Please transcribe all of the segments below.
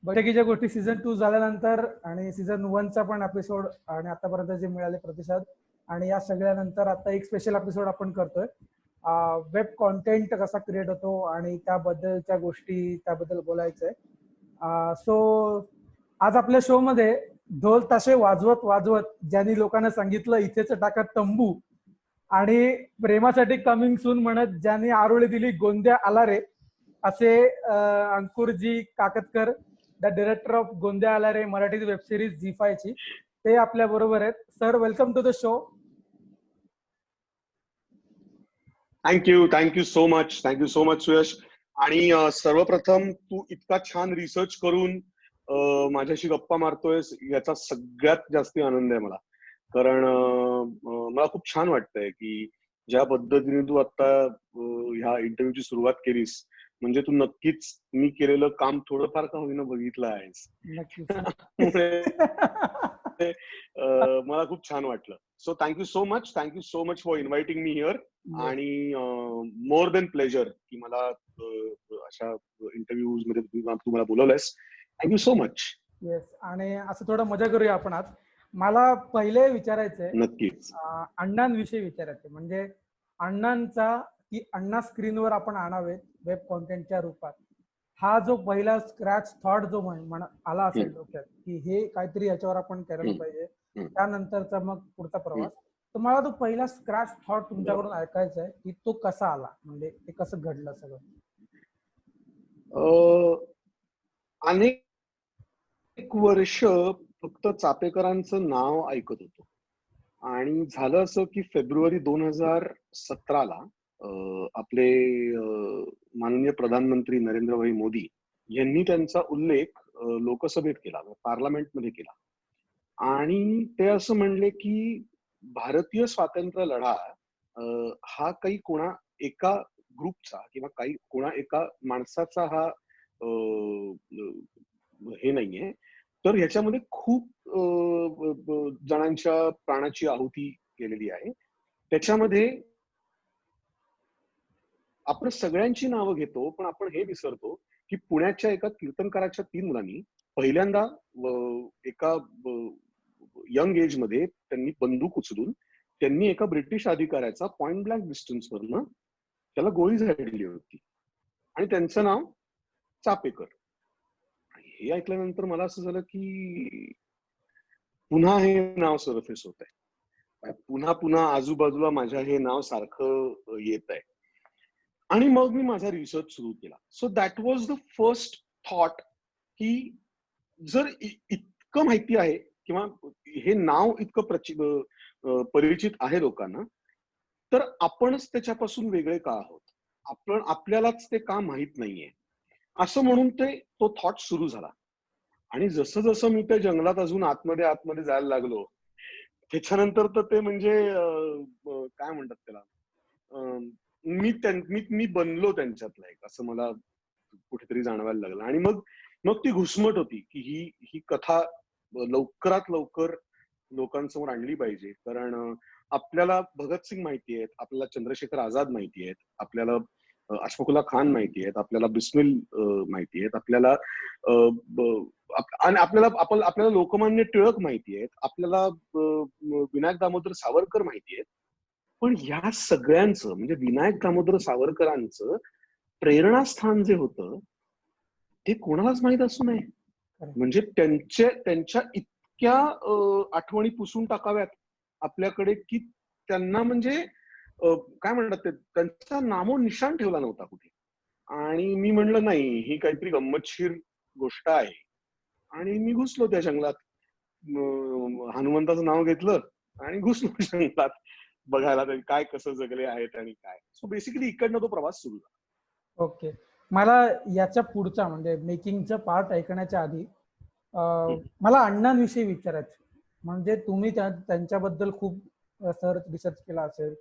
बैठकीच्या गोष्टी सीझन 2 झाल्यानंतर आणि सीझन 1चा पण एपिसोड आणि आतापर्यंत जे मिळाले प्रतिसाद आणि या सगळ्यानंतर आता एक स्पेशल एपिसोड आपण करतोय. वेब कॉन्टेंट कसा क्रिएट होतो आणि त्याबद्दलच्या गोष्टी त्याबद्दल बोलायचंय. सो आज आपल्या शो मध्ये ढोल ताशे वाजवत वाजवत ज्यांनी लोकांना सांगितलं इथेच टाका तंबू आणि प्रेमासाठी कमिंग सून म्हणत ज्यांनी आरोळी दिली गोंद्या आला रे असे Ankur ji Kakatkar, the director of Gondya Ala Re Marathi web series Zee five ची, ते आपल्या बरोबर आहेत. Sir, welcome to the show. Thank you so much Suyash. आणि सर्वप्रथम तू इतका छान रिसर्च करून माझ्याशी गप्पा मारतोयस याचा सगळ्यात जास्ती आनंद आहे मला. कारण मला खूप छान वाटतंय की ज्या पद्धतीने तू आता ह्या इंटरव्ह्यूची सुरुवात केलीस, म्हणजे तू नक्कीच मी केलेलं काम थोडंफार का होईना बघितलं आहेस. मला खूप छान वाटलं. So thank you so much for inviting me here. आणि मोर देन प्लेजर की मला अशा इंटरव्ह्यूज मध्ये तू मला बोलवलंयस. Thank you so much. येस, आणि असं थोडं मजा करूया आपण आज. मला पहिले विचारायचंय, नक्कीच अण्णांविषयी विचारायचंय. म्हणजे अण्णांचा की अण्णा स्क्रीनवर आपण आणावेत वेब कॉन्टेंटच्या रूपात, हा जो पहिला स्क्रॅच थॉट जो आला असेल डोक्यात की हे काहीतरी याच्यावर आपण करायला पाहिजे, त्यानंतरचा मग पुढचा प्रवास, तर मला तो पहिला स्क्रॅच थॉट तुमच्याकडून ऐकायचा आहे की तो कसा आला, म्हणजे ते कसं घडलं सगळं. अनेक वर्ष फक्त चापेकरांचं नाव ऐकत होतो आणि झालं असं की फेब्रुवारी 2017ला आपले माननीय प्रधानमंत्री नरेंद्रभाई मोदी यांनी त्यांचा उल्लेख लोकसभेत केला, पार्लमेंटमध्ये केला. आणि ते असं म्हणले की भारतीय स्वातंत्र्य लढा हा काही कोणा एका ग्रुपचा किंवा कोणा एका माणसाचा हा हे नाहीये, तर ह्याच्यामध्ये खूप जणांच्या प्राणाची आहुती केलेली आहे. त्याच्यामध्ये आपण सगळ्यांची नावं घेतो, पण आपण हे विसरतो की पुण्याच्या एका कीर्तनकाराच्या 3 मुलांनी पहिल्यांदा एका यंग एज मध्ये त्यांनी बंदूक उचलून त्यांनी एका ब्रिटिश अधिकाऱ्याचा पॉइंट ब्लँक डिस्टन्सवरनं त्याला गोळी झाडली होती आणि त्यांचं नाव चापेकर. हे ऐकल्यानंतर मला असं झालं की पुन्हा हे नाव सरफेस होत आहे, पुन्हा आजूबाजूला माझ्या हे नाव सारखं येत आहे. आणि मग मी माझा रिसर्च सुरू केला. So that was the first thought की जर इतकं माहिती आहे किंवा हे नाव इतकं परिचित आहे लोकांना, तर आपणच त्याच्यापासून वेगळे का आहोत, आपल्यालाच ते का माहित नाहीये, असं म्हणून तो थॉट सुरू झाला. आणि जसं जसं मी त्या जंगलात अजून आतमध्ये जायला लागलो, त्याच्यानंतर तर ते म्हणजे काय म्हणतात त्याला, मी बनलो त्यांच्यातला एक, असं मला कुठेतरी जाणवायला लागलं. आणि मग ती घुसमट होती की ही कथा लवकरात लवकर लोकांसमोर आणली पाहिजे. कारण आपल्याला भगतसिंग माहिती आहेत, आपल्याला चंद्रशेखर आझाद माहिती आहेत, आपल्याला अशफाकुल्ला खान माहिती आहेत, आपल्याला बिस्मिल माहिती आहेत, आपल्याला लोकमान्य टिळक माहिती आहेत, आपल्याला विनायक दामोदर सावरकर माहिती आहेत. पण ह्या सगळ्यांचं म्हणजे विनायक दामोदर सावरकरांचं प्रेरणास्थान जे होतं ते कोणालाच माहित असू नये. म्हणजे त्यांच्या इतक्या आठवणी पुसून टाकाव्यात आपल्याकडे की त्यांना म्हणजे काय म्हणतात, त्यांचा नामोनिशाण ठेवला नव्हता कुठे. आणि मी म्हणलं नाही, ही काहीतरी गंमतशीर गोष्ट आहे. आणि मी घुसलो त्या जंगलात, हनुमंताचं नाव घेतलं आणि घुसलो जंगलात बघायला काय कसं जगले आहेत आणि काय. सो बेसिकली इकडनं तो प्रवास सुरू झाला. ओके, मला याच्या पुढचा म्हणजे मेकिंगचा पार्ट ऐकण्याच्या आधी मला अण्णांविषयी विचारायचं. म्हणजे तुम्ही त्यांच्याबद्दल खूप रिसर्च केला असेल.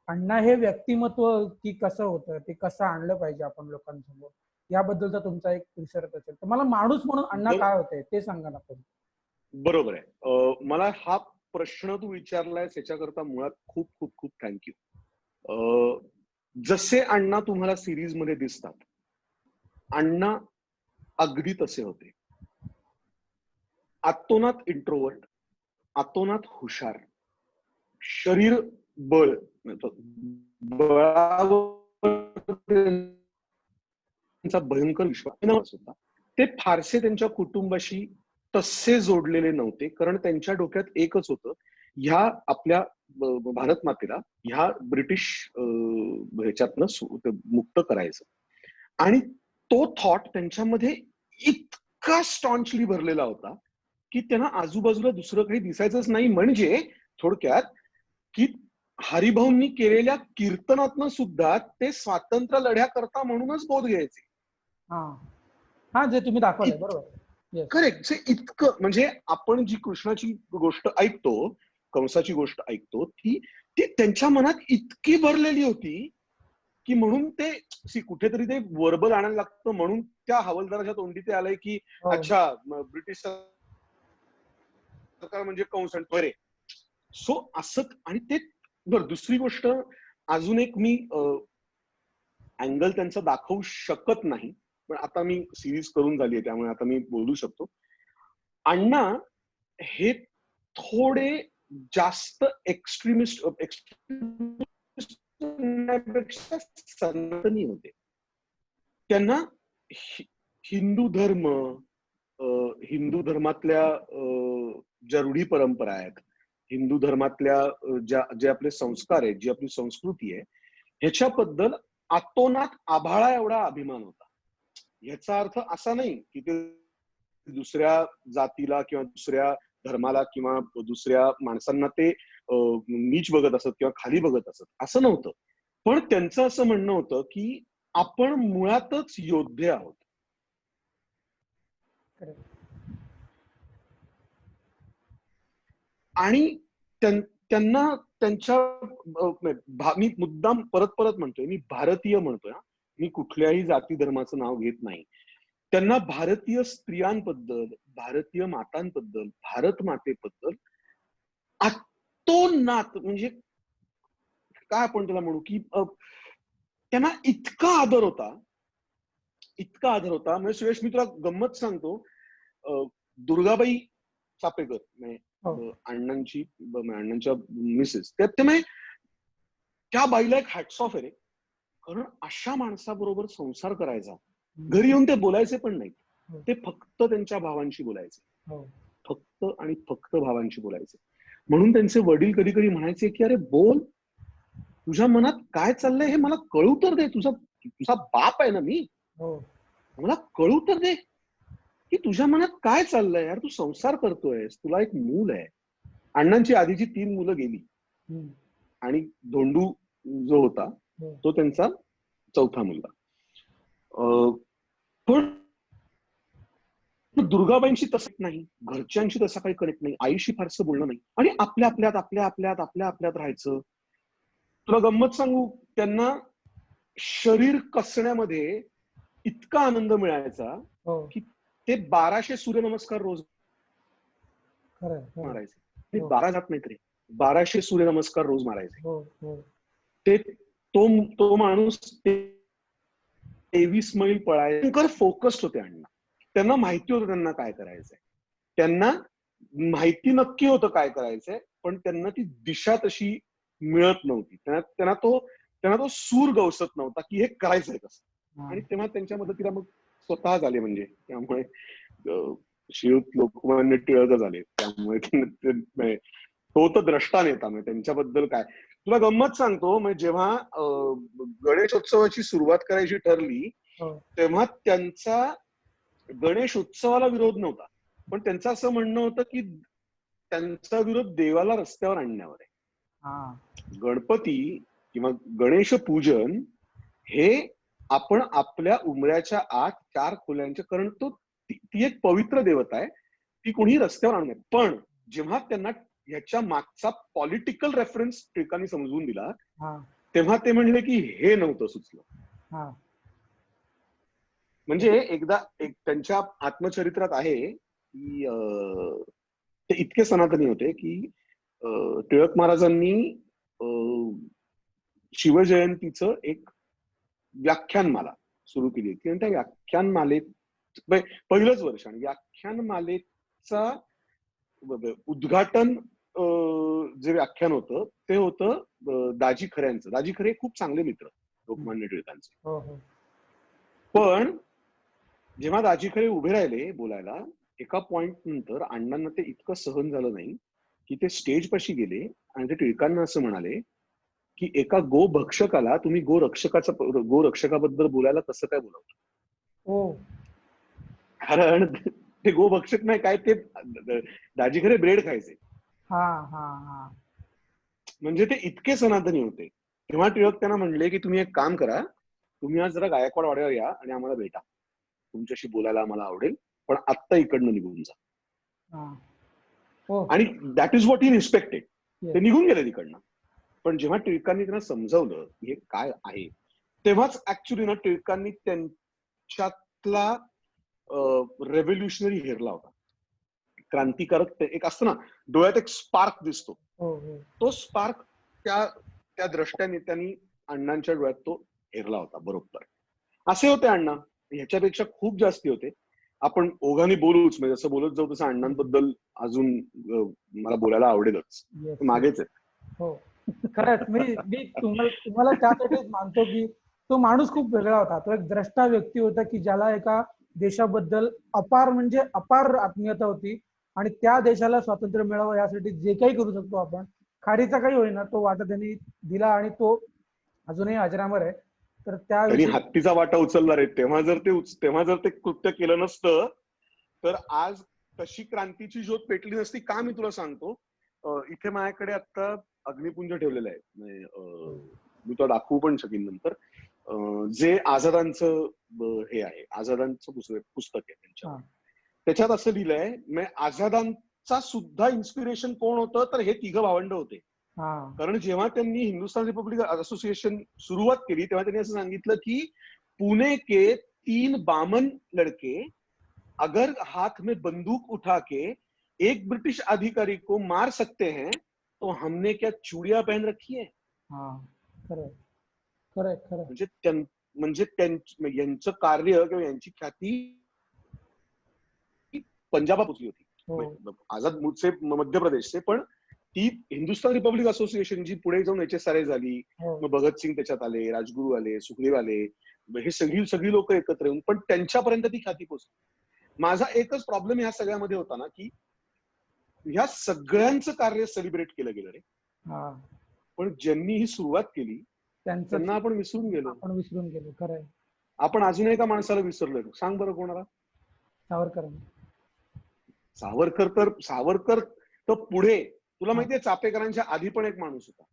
अण्णा हे व्यक्तिमत्व की कसं होतं, ते कसं आणलं पाहिजे आपण लोकांसमोर, याबद्दलचा तुमचा एक रिसर्च असेल तर मला माणूस म्हणून अण्णा काय होते ते सांगा ना. बरोबर आहे. मला हा प्रश्न तू विचारलायस याच्याकरता मुळात खूप खूप खूप थँक्यू. जसे अण्णा तुम्हाला सिरीज मध्ये दिसतात, अण्णा अगदी तसे होते. आतोनात इंट्रोवर्ट, आतोनात हुशार, शरीर बळ, बळावर त्यांचा भयंकर विश्वास होता. ते फारसे त्यांच्या कुटुंबाशी तसे जोडलेले नव्हते, कारण त्यांच्या डोक्यात एकच होतं, ह्या आपल्या भारत मातेला ह्या ब्रिटिश ह्याच्यातनं मुक्त करायचं. आणि तो थॉट त्यांच्यामध्ये इतका स्टॉन्चली भरलेला होता की त्यांना आजूबाजूला दुसरं काही दिसायचंच नाही. म्हणजे थोडक्यात की हरिभाऊंनी केलेल्या कीर्तनातनं सुद्धा ते स्वातंत्र्य लढ्याकरता म्हणूनच बोध घ्यायचे. हा जे तुम्ही दाखवलंय बरोबर. करेक्ट. इतकं म्हणजे आपण जी कृष्णाची गोष्ट ऐकतो, कंसाची गोष्ट ऐकतो, ती त्यांच्या मनात इतकी भरलेली होती की म्हणून ते कुठेतरी ते वर्बल आणायला लागतं. म्हणून त्या हवालदाराच्या तोंडी ते आलंय की अच्छा ब्रिटिश सरकार म्हणजे कंस आणि बरे. सो असं. आणि ते बरं, दुसरी गोष्ट अजून एक मी अँगल त्यांचा दाखवू शकत नाही, पण आता मी सिरीज करून झाली आहे त्यामुळे आता मी बोलू शकतो. अण्णा हे थोडे जास्त एक्स्ट्रीमिस्ट सनातनी होते. त्यांना हिंदू धर्म, हिंदू धर्मातल्या ज्या रूढी परंपरा आहेत, हिंदू धर्मातल्या जे आपले संस्कार आहेत, जी आपली संस्कृती आहे, ह्याच्याबद्दल आतोनात आभाळा एवढा अभिमान होता. ह्याचा अर्थ असा नाही की ते दुसऱ्या जातीला किंवा दुसऱ्या धर्माला किंवा दुसऱ्या माणसांना ते नीच बघत असत किंवा खाली बघत असत, असं नव्हतं. पण त्यांचं असं म्हणणं होतं की आपण मुळातच योद्धे आहोत. आणि त्यांना त्यांच्या मी मुद्दाम परत परत म्हणतोय, मी भारतीय म्हणतोय, मी कुठल्याही जाती धर्माचं नाव घेत नाही. त्यांना भारतीय स्त्रियांबद्दल, भारतीय मातांबद्दल, भारत मातेबद्दल अतोनात, म्हणजे काय आपण त्याला म्हणू की त्यांना इतका आदर होता, इतका आदर होता. म्हणजे सुरेश, मी तुला गंमत सांगतो, दुर्गाबाई चापेकर अण्णांच्या मिसेस, त्यामुळे त्या बाईला एक हॅट्स ऑफ आहे रे. कारण अशा माणसाबरोबर संसार करायचा, घरी येऊन ते बोलायचे पण नाही, ते फक्त त्यांच्या भावांशी बोलायचे, फक्त आणि फक्त भावांशी बोलायचे. म्हणून त्यांचे वडील कधी कधी म्हणायचे की अरे बोल, तुझ्या मनात काय चाललंय हे मला कळू तर दे, तुझा बाप आहे ना मी, मला कळू तर दे की तुझ्या मनात काय चाललंय यार, तू संसार करतोयस, तुला एक मूल आहे. अण्णांची आधीची 3 मुलं गेली आणि धोंडू जो होता तो त्यांचा 4था मुलगा. पण दुर्गाबाईंशी तसं नाही, घरच्यांशी तसा काही कनेक्ट नाही, आईशी फारसं बोलणं नाही, आणि आपल्या आपल्यात राहायचं. तुला गंमत सांगू, त्यांना शरीर कसण्यामध्ये इतका आनंद मिळायचा की ते 1200 सूर्यनमस्कार रोज मारायचे. 12 जात नाही तरी 1200 सूर्यनमस्कार रोज मारायचे. ते तो माणूस 23 मैल पळायचे. फोकस्ड होते अण्णा. त्यांना माहिती होतं त्यांना काय करायचंय, त्यांना माहिती नक्की होतं काय करायचंय, पण त्यांना ती दिशा तशी मिळत नव्हती. त्यांना तो सूर गवसत नव्हता की हे करायचंय कसं. आणि तेव्हा त्यांच्या मदतीला मग स्वतः झाले. म्हणजे त्यामुळे श्रीयुत लोकमान्य टिळक झाले. त्यामुळे तो तर द्रष्टा नेता, म्हणजे त्यांच्याबद्दल काय. तुला गंमत सांगतो, म्हणजे जेव्हा गणेशोत्सवाची सुरुवात करायची ठरली तेव्हा त्यांचा गणेश उत्सवाला विरोध नव्हता, पण त्यांचं असं म्हणणं होतं की त्यांचा विरोध देवाला रस्त्यावर आणण्यावर आहे. गणपती किंवा गणेश पूजन हे आपण आपल्या उमऱ्याच्या आत 4 खोल्यांच्या, कारण ती एक पवित्र देवता आहे, ती कोणी रस्त्यावर आणणार. पण जेव्हा त्यांना ह्याच्या मागचा पॉलिटिकल रेफरन्स टिळकांनी समजून दिला तेव्हा ते म्हणले की हे नव्हतं सुचलं. म्हणजे एकदा त्यांच्या आत्मचरित्रात आहे की ते इतके सनातनी होते की टिळक महाराजांनी शिवजयंतीचं एक व्याख्यानमाला सुरू केली होती, आणि त्या व्याख्यानमालेत पहिलंच वर्ष, आणि व्याख्यानमालेचा उद्घाटन जे व्याख्यान होतं ते होतं दाजी खऱ्यांचं. दाजी खरे खूप चांगले मित्र लोकमान्य टिळकांचे. हो हो पण जेव्हा दाजी खरे उभे राहिले बोलायला, एका पॉइंट नंतर अण्णांना ते इतकं सहन झालं नाही की ते स्टेज पाशी गेले आणि ते टिळकांना असं म्हणाले की एका गोभक्षकाला तुम्ही गोरक्षकाबद्दल बोलायला कसं काय बोलावता? हो कारण ते गोभक्षक नाही काय, ते दाजी खरे ब्रेड खायचे. हा हा हा म्हणजे ते इतके सनातनी होते. तेव्हा टिळक त्यांना म्हणले की तुम्ही एक काम करा, तुम्ही आज जरा गायकवाड वाड्यावर या आणि आम्हाला भेटा, तुमच्याशी बोलायला आम्हाला आवडेल, पण आत्ता इकडनं निघून जा. हा हो आणि that is what he respected. ते येस निघून गेले तिकडनं. पण जेव्हा टिळकांनी त्यांना समजावलं की हे काय आहे, तेव्हाच ऍक्च्युली ना टिळकांनी त्यांच्यातला रेव्होल्युशनरी हेरला होता. क्रांतिकारक एक असतं ना, डोळ्यात एक स्पार्क दिसतो, हो हो तो स्पार्क त्या त्या द्रष्ट्या नेत्यांनी अण्णांच्या डोळ्यात तो हेरला होता. बरोबर असे होते अण्णा, ह्याच्यापेक्षा खूप जास्ती होते. आपण ओघाने बोलूच, म्हणजे जसं बोलत जाऊ तसं अण्णांबद्दल अजून मला बोलायला आवडेलच. येस येस मागेच आहे. हो खरंच मी मी तुम्हाला त्यासाठीच मानतो की तो माणूस खूप वेगळा होता. तो एक द्रष्टा व्यक्ती होता की ज्याला एका देशाबद्दल अपार म्हणजे अपार आत्मीयता होती आणि त्या देशाला स्वातंत्र्य मिळावं यासाठी जे काही करू शकतो आपण, खारीचा काही होईना तो वाटा त्यांनी दिला आणि तो अजूनही अजरामर आहे. तर त्यांनी त्याविषयी हत्तीचा वाटा उचलला रे. तेव्हा जर ते कृत्य केलं नसतं तर आज तशी क्रांतीची ज्योत पेटली नसती. का मी तुला सांगतो, इथे माझ्याकडे आता अग्निपुंज ठेवलेलं आहे. म्हणजे, मी तो दाखवू पण शकेन नंतर. जे आझादांचं हे आहे, आझादांचं पुस्तक आहे त्यांच्यावर. हा त्याच्यात असं लिहिलंय, आझादांचा सुद्धा इन्स्पिरेशन कोण होतं, तर हे तिघं भावंड होते. हा कारण जेव्हा त्यांनी हिंदुस्तान रिपब्लिक असोसिएशन सुरुवात केली तेव्हा त्यांनी असं सांगितलं की पुणे के 3 बामन लड़के अगर हाथ में बंदूक उठा के एक ब्रिटिश अधिकारी को मार सकते हैं तो हमने क्या चूड़ियां पहन रखी है. हा खरंय खरंय खरंय म्हणजे यांचं कार्य किंवा यांची ख्याती पंजाबात पोचली हो होती. आझाद मूळचे मध्य प्रदेशचे, पण ती हिंदुस्थान रिपब्लिक असोसिएशन जी पुढे जाऊन HSRA झाली, हो मग भगतसिंग त्याच्यात आले, राजगुरू आले, सुखदेव आले, हे सगळी लोक एकत्र येऊन पण त्यांच्यापर्यंत ती ख्याती पोचली. माझा एकच प्रॉब्लेम ह्या सगळ्यामध्ये होता ना की ह्या सगळ्यांचं कार्य सेलिब्रेट केलं गेलं रे, हा पण ज्यांनी ही सुरुवात केली त्यांचं त्यांना आपण विसरून गेलो. आपण विसरून गेलो. खरंय आपण अजून एका माणसाला विसरलोय. सांग बरं कोणाला? सावरकर. सावरकर तर पुढे तुला हा माहितीये चापेकरांच्या आधी पण एक माणूस होता.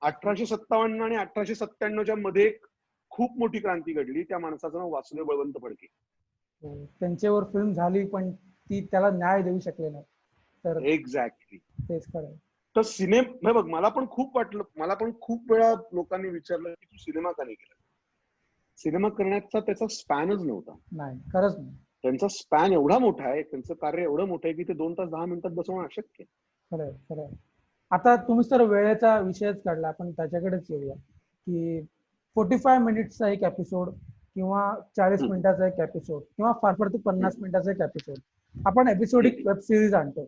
1857 आणि 1897च्या मध्ये एक खूप मोठी क्रांती घडली. त्या माणसाचं नाव वासुदेव बळवंत फडके. हो. त्यांच्यावर फिल्म झाली पण ती त्याला न्याय देऊ शकले नाही. तर एक्झॅक्टली. तेच खरंय. तर बघ, मला पण खूप वाटलं, मला पण खूप वेळा लोकांनी विचारलं की तू सिनेमा का नाही केला. सिनेमा करण्याचा त्याचा स्पॅनच नव्हता. नाही खरंच नाही. त्यांचा स्पॅन एवढा मोठा आहे, त्यांचं कार्य एवढं मोठं आहे की ते 2 तास 10 मिनिटात बसवणं अशक्य आहे. खरंय खरंय. आता तुम्ही तर वेळेचा विषयच काढला, आपण त्याच्याकडेच येऊया की 45 मिनिट्सचा एक एपिसोड किंवा 40 हम्म, मिनिटाचा एक एपिसोड किंवा फार फार तर 50 हम्म, मिनिटाचा एक एपिसोड आपण एपिसोडिक हम्म. वेब सिरीज आणतो.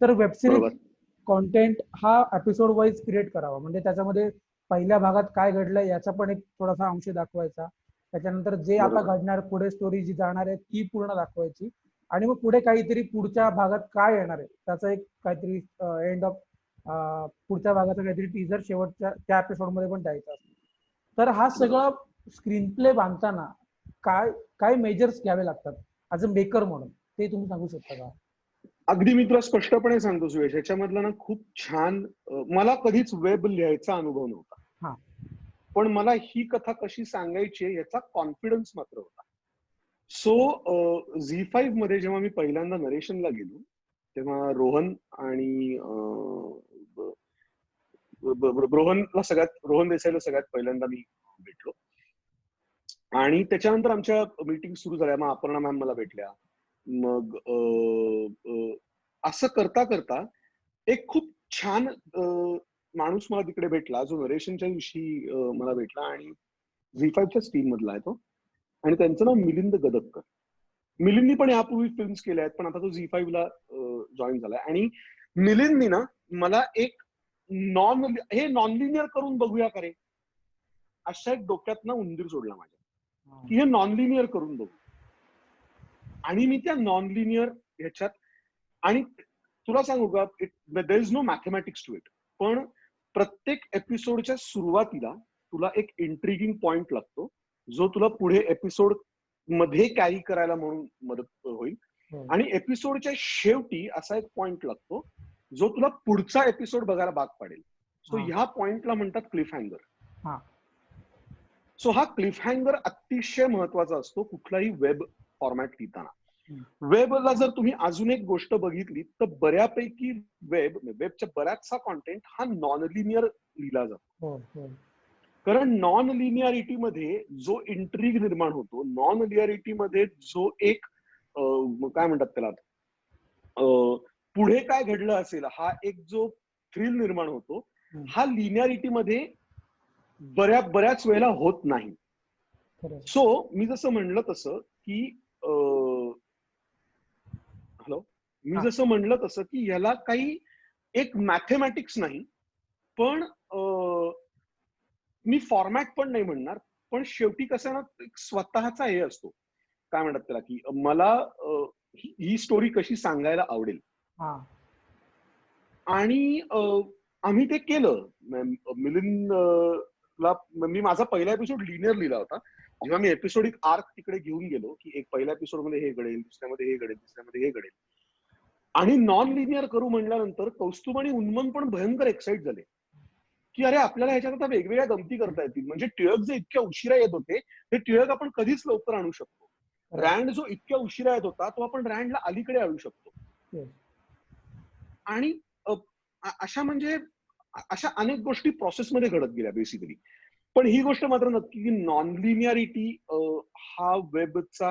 तर वेब सिरीज बरोबर. कॉन्टेंट हा एपिसोड वाईज क्रिएट करावा. म्हणजे त्याच्यामध्ये पहिल्या भागात काय घडलंय याचा पण एक थोडासा अंश दाखवायचा. त्याच्यानंतर जे आता बरोबर. घडणार पुढे स्टोरी जी जाणार आहे ती पूर्ण दाखवायची आणि मग पुढे काहीतरी पुढच्या भागात काय येणार आहे त्याचा एक काहीतरी एंड ऑफ पुढच्या भागाचा काहीतरी टीजर शेवटच्या त्या एपिसोड मध्ये पण द्यायचा असतो. तर हा बरोबर. सगळा स्क्रीन प्ले बांधताना काय काय मेजर्स घ्यावे लागतात ऍज अ मेकर म्हणून, ते तुम्ही सांगू शकता का? अगदी मी तुला स्पष्टपणे सांगतो सुयश, याच्यामधला ना खूप छान, मला कधीच वेब लिहायचा अनुभव नव्हता. हा पण मला ही कथा कशी सांगायची याचा कॉन्फिडन्स मात्र होता. सो झी5 मध्ये जेव्हा मी पहिल्यांदा नरेशनला गेलो तेव्हा रोहन आणि रोहन देसाईला सगळ्यात पहिल्यांदा मी भेटलो. आणि त्याच्यानंतर आमच्या मीटिंग सुरू झाल्या. मग अपर्णा मॅम मला भेटल्या. मग असं करता करता एक खूप छान माणूस मला तिकडे भेटला जो नरेशनच्या दिवशी मला भेटला आणि झी5च्याच टीम मधला आहे तो, आणि त्यांचं नाव मिलिंद गदक्कर. मिलिंदनी पण यापूर्वी फिल्म्स केल्या आहेत, पण आता तो झी5 ला जॉईन झालाय. आणि मिलिंदनी ना मला एक नॉन लिनियर करून बघूया का रे, अशा एक डोक्यात ना उंदीर सोडला माझ्या, की हे नॉन लिनियर करून बघू. आणि मी त्या नॉन लिनियर ह्याच्यात, आणि तुला सांगू का, there is no mathematics to it, पण प्रत्येक एपिसोडच्या सुरुवातीला तुला एक इंट्रिगिंग पॉइंट लागतो, जो तुला पुढे एपिसोड मध्ये कॅरी करायला म्हणून मदत होईल. आणि एपिसोडच्या शेवटी असा एक पॉइंट लागतो जो तुला पुढचा एपिसोड बघायला भाग पाडेल. सो ह्या पॉइंटला म्हणतात क्लिफ हँगर. सो हा क्लिफ हँगर अतिशय महत्वाचा असतो कुठलाही वेब फॉर्मॅट लिहिताना. वेबला जर तुम्ही अजून एक गोष्ट बघितली तर बऱ्यापैकी वेबच्या बऱ्याचसा कॉन्टेंट हा नॉन लिनियर लिहिला जातो. कारण नॉन लिनियारिटी मध्ये जो इंट्रिग निर्माण होतो, नॉन लिनियारिटी मध्ये जो एक काय म्हणतात त्याला, पुढे काय घडलं असेल हा एक जो थ्रिल निर्माण होतो, हा लिनियारिटी मध्ये बऱ्याच वेळेला होत नाही. सो मी जसं म्हणलं तसं की ह्याला काही एक मॅथमॅटिक्स नाही, पण मी फॉर्मॅट पण नाही म्हणणार, पण शेवटी कसं ना एक स्वतःचा हे असतो, काय म्हणतात त्याला, की मला ही स्टोरी कशी सांगायला आवडेल. आणि आम्ही ते केलं. मिलिंदला मी माझा पहिला एपिसोड लिनियर लिहिला होता. जेव्हा मी एपिसोडिक आर्क तिकडे घेऊन गेलो की एक पहिल्या एपिसोड मध्ये हे घडेल, दुसऱ्यामध्ये हे घडेल, तिसऱ्यामध्ये हे घडेल, आणि नॉन लिनियर करू म्हणल्यानंतर कौस्तुभ आणि उन्मन पण भयंकर एक्साइट झाले की अरे आपल्याला ह्याच्यात आता वेगवेगळ्या गमती करता येतील. म्हणजे टिळक जे इतक्या उशिरा येत होते ते टिळक आपण कधीच लवकर आणू शकतो. रँड जो इतक्या उशिरा येत होता तो आपण रँडला अलीकडे आणू शकतो. आणि अशा म्हणजे अशा अनेक गोष्टी प्रोसेसमध्ये घडत गेल्या बेसिकली. पण ही गोष्ट मात्र नक्की की नॉन लिनियारिटी हा वेबचा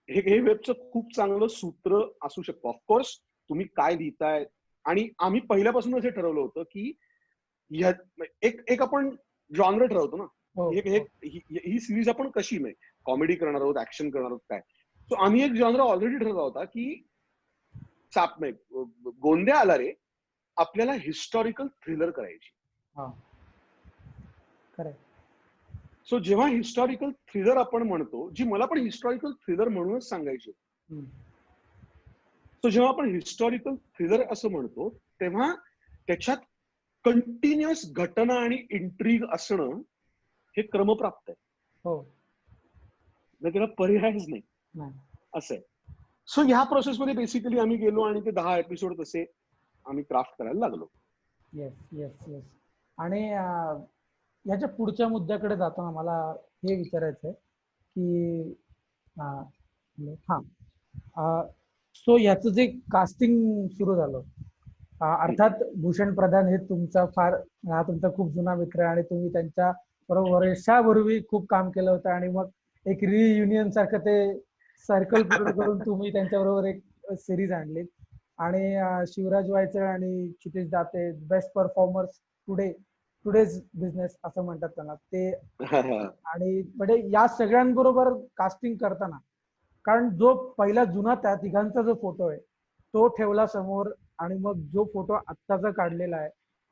हे वेबचं खूप चांगलं सूत्र असू शकतं. ऑफकोर्स तुम्ही काय लिहिताय, आणि आम्ही पहिल्यापासूनच हे ठरवलं होतं की एक आपण जॉनर ठरवतो ना, ही सिरीज आपण कशी, नाही कॉमेडी करणार आहोत, ऍक्शन करणार आहोत, काय. सो आम्ही एक जॉनर ऑलरेडी ठरवला होता की गोंद्या आला रे आपल्याला हिस्टॉरिकल थ्रिलर करायची. सो जेव्हा हिस्टॉरिकल थ्रिलर आपण म्हणतो, जी मला पण हिस्टॉरिकल थ्रिलर म्हणूनच सांगायची, सो जेव्हा आपण हिस्टॉरिकल थ्रिलर असं म्हणतो तेव्हा त्याच्यात कंटिन्युअस घटना आणि इंट्रिग असणं हे क्रमप्राप्त आहे. त्याला पर्यायच नाही असं आहे. सो ह्या प्रोसेसमध्ये बेसिकली आम्ही गेलो आणि ते 10 एपिसोड तसे आम्ही क्राफ्ट करायला लागलो. येस. आणि ह्याच्या पुढच्या मुद्द्याकडे जाताना मला हे विचारायचं आहे की सो याचं जे कास्टिंग सुरू झालं, अर्थात भूषण प्रधान हे तुमचा खूप जुना मित्र आहे आणि तुम्ही त्यांच्या बरोबर वर्षापूर्वी खूप काम केलं होतं आणि मग एक रियुनियन सारखं ते सर्कल पूर्ण करून तुम्ही त्यांच्याबरोबर एक सिरीज आणली. आणि शिवराज वायचळ आणि Kshitij Date best performers today's business असं म्हणतात त्यांना ते. आणि म्हणजे या सगळ्यांबरोबर कास्टिंग करताना, कारण जो पहिला जुना त्या तिघांचा जो फोटो आहे तो ठेवला समोर आणि मग जो फोटो आत्ताचा काढलेला आहे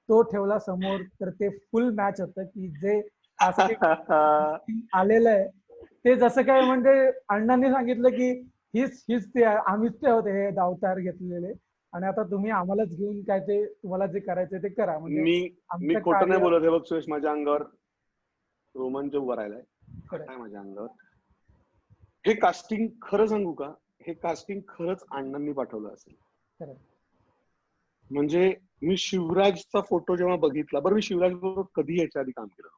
तो ठेवला समोर, तर ते फुल मॅच होतं की जे कास्टिंग आलेलं आहे ते जसं काय म्हणजे अण्णांनी सांगितलं की हीच ते आम्हीच ते होते हे अवतार घेतलेले आणि आता तुम्ही आम्हालाच घेऊन काय ते तुम्हाला जे करायचं ते करा. म्हणजे मी खोटं नाही बोलत हे बघ सुरेश, माझ्या अंगावर रोमांच उभा राहिलाय काय माझ्या अंगावर. हे कास्टिंग खरं सांगू का, हे कास्टिंग खरंच अण्णांनी पाठवलं असेल. म्हणजे मी शिवराजचा फोटो जेव्हा बघितला, बरं मी शिवराज बरोबर कधी याच्या आधी काम केलं नव्हतं.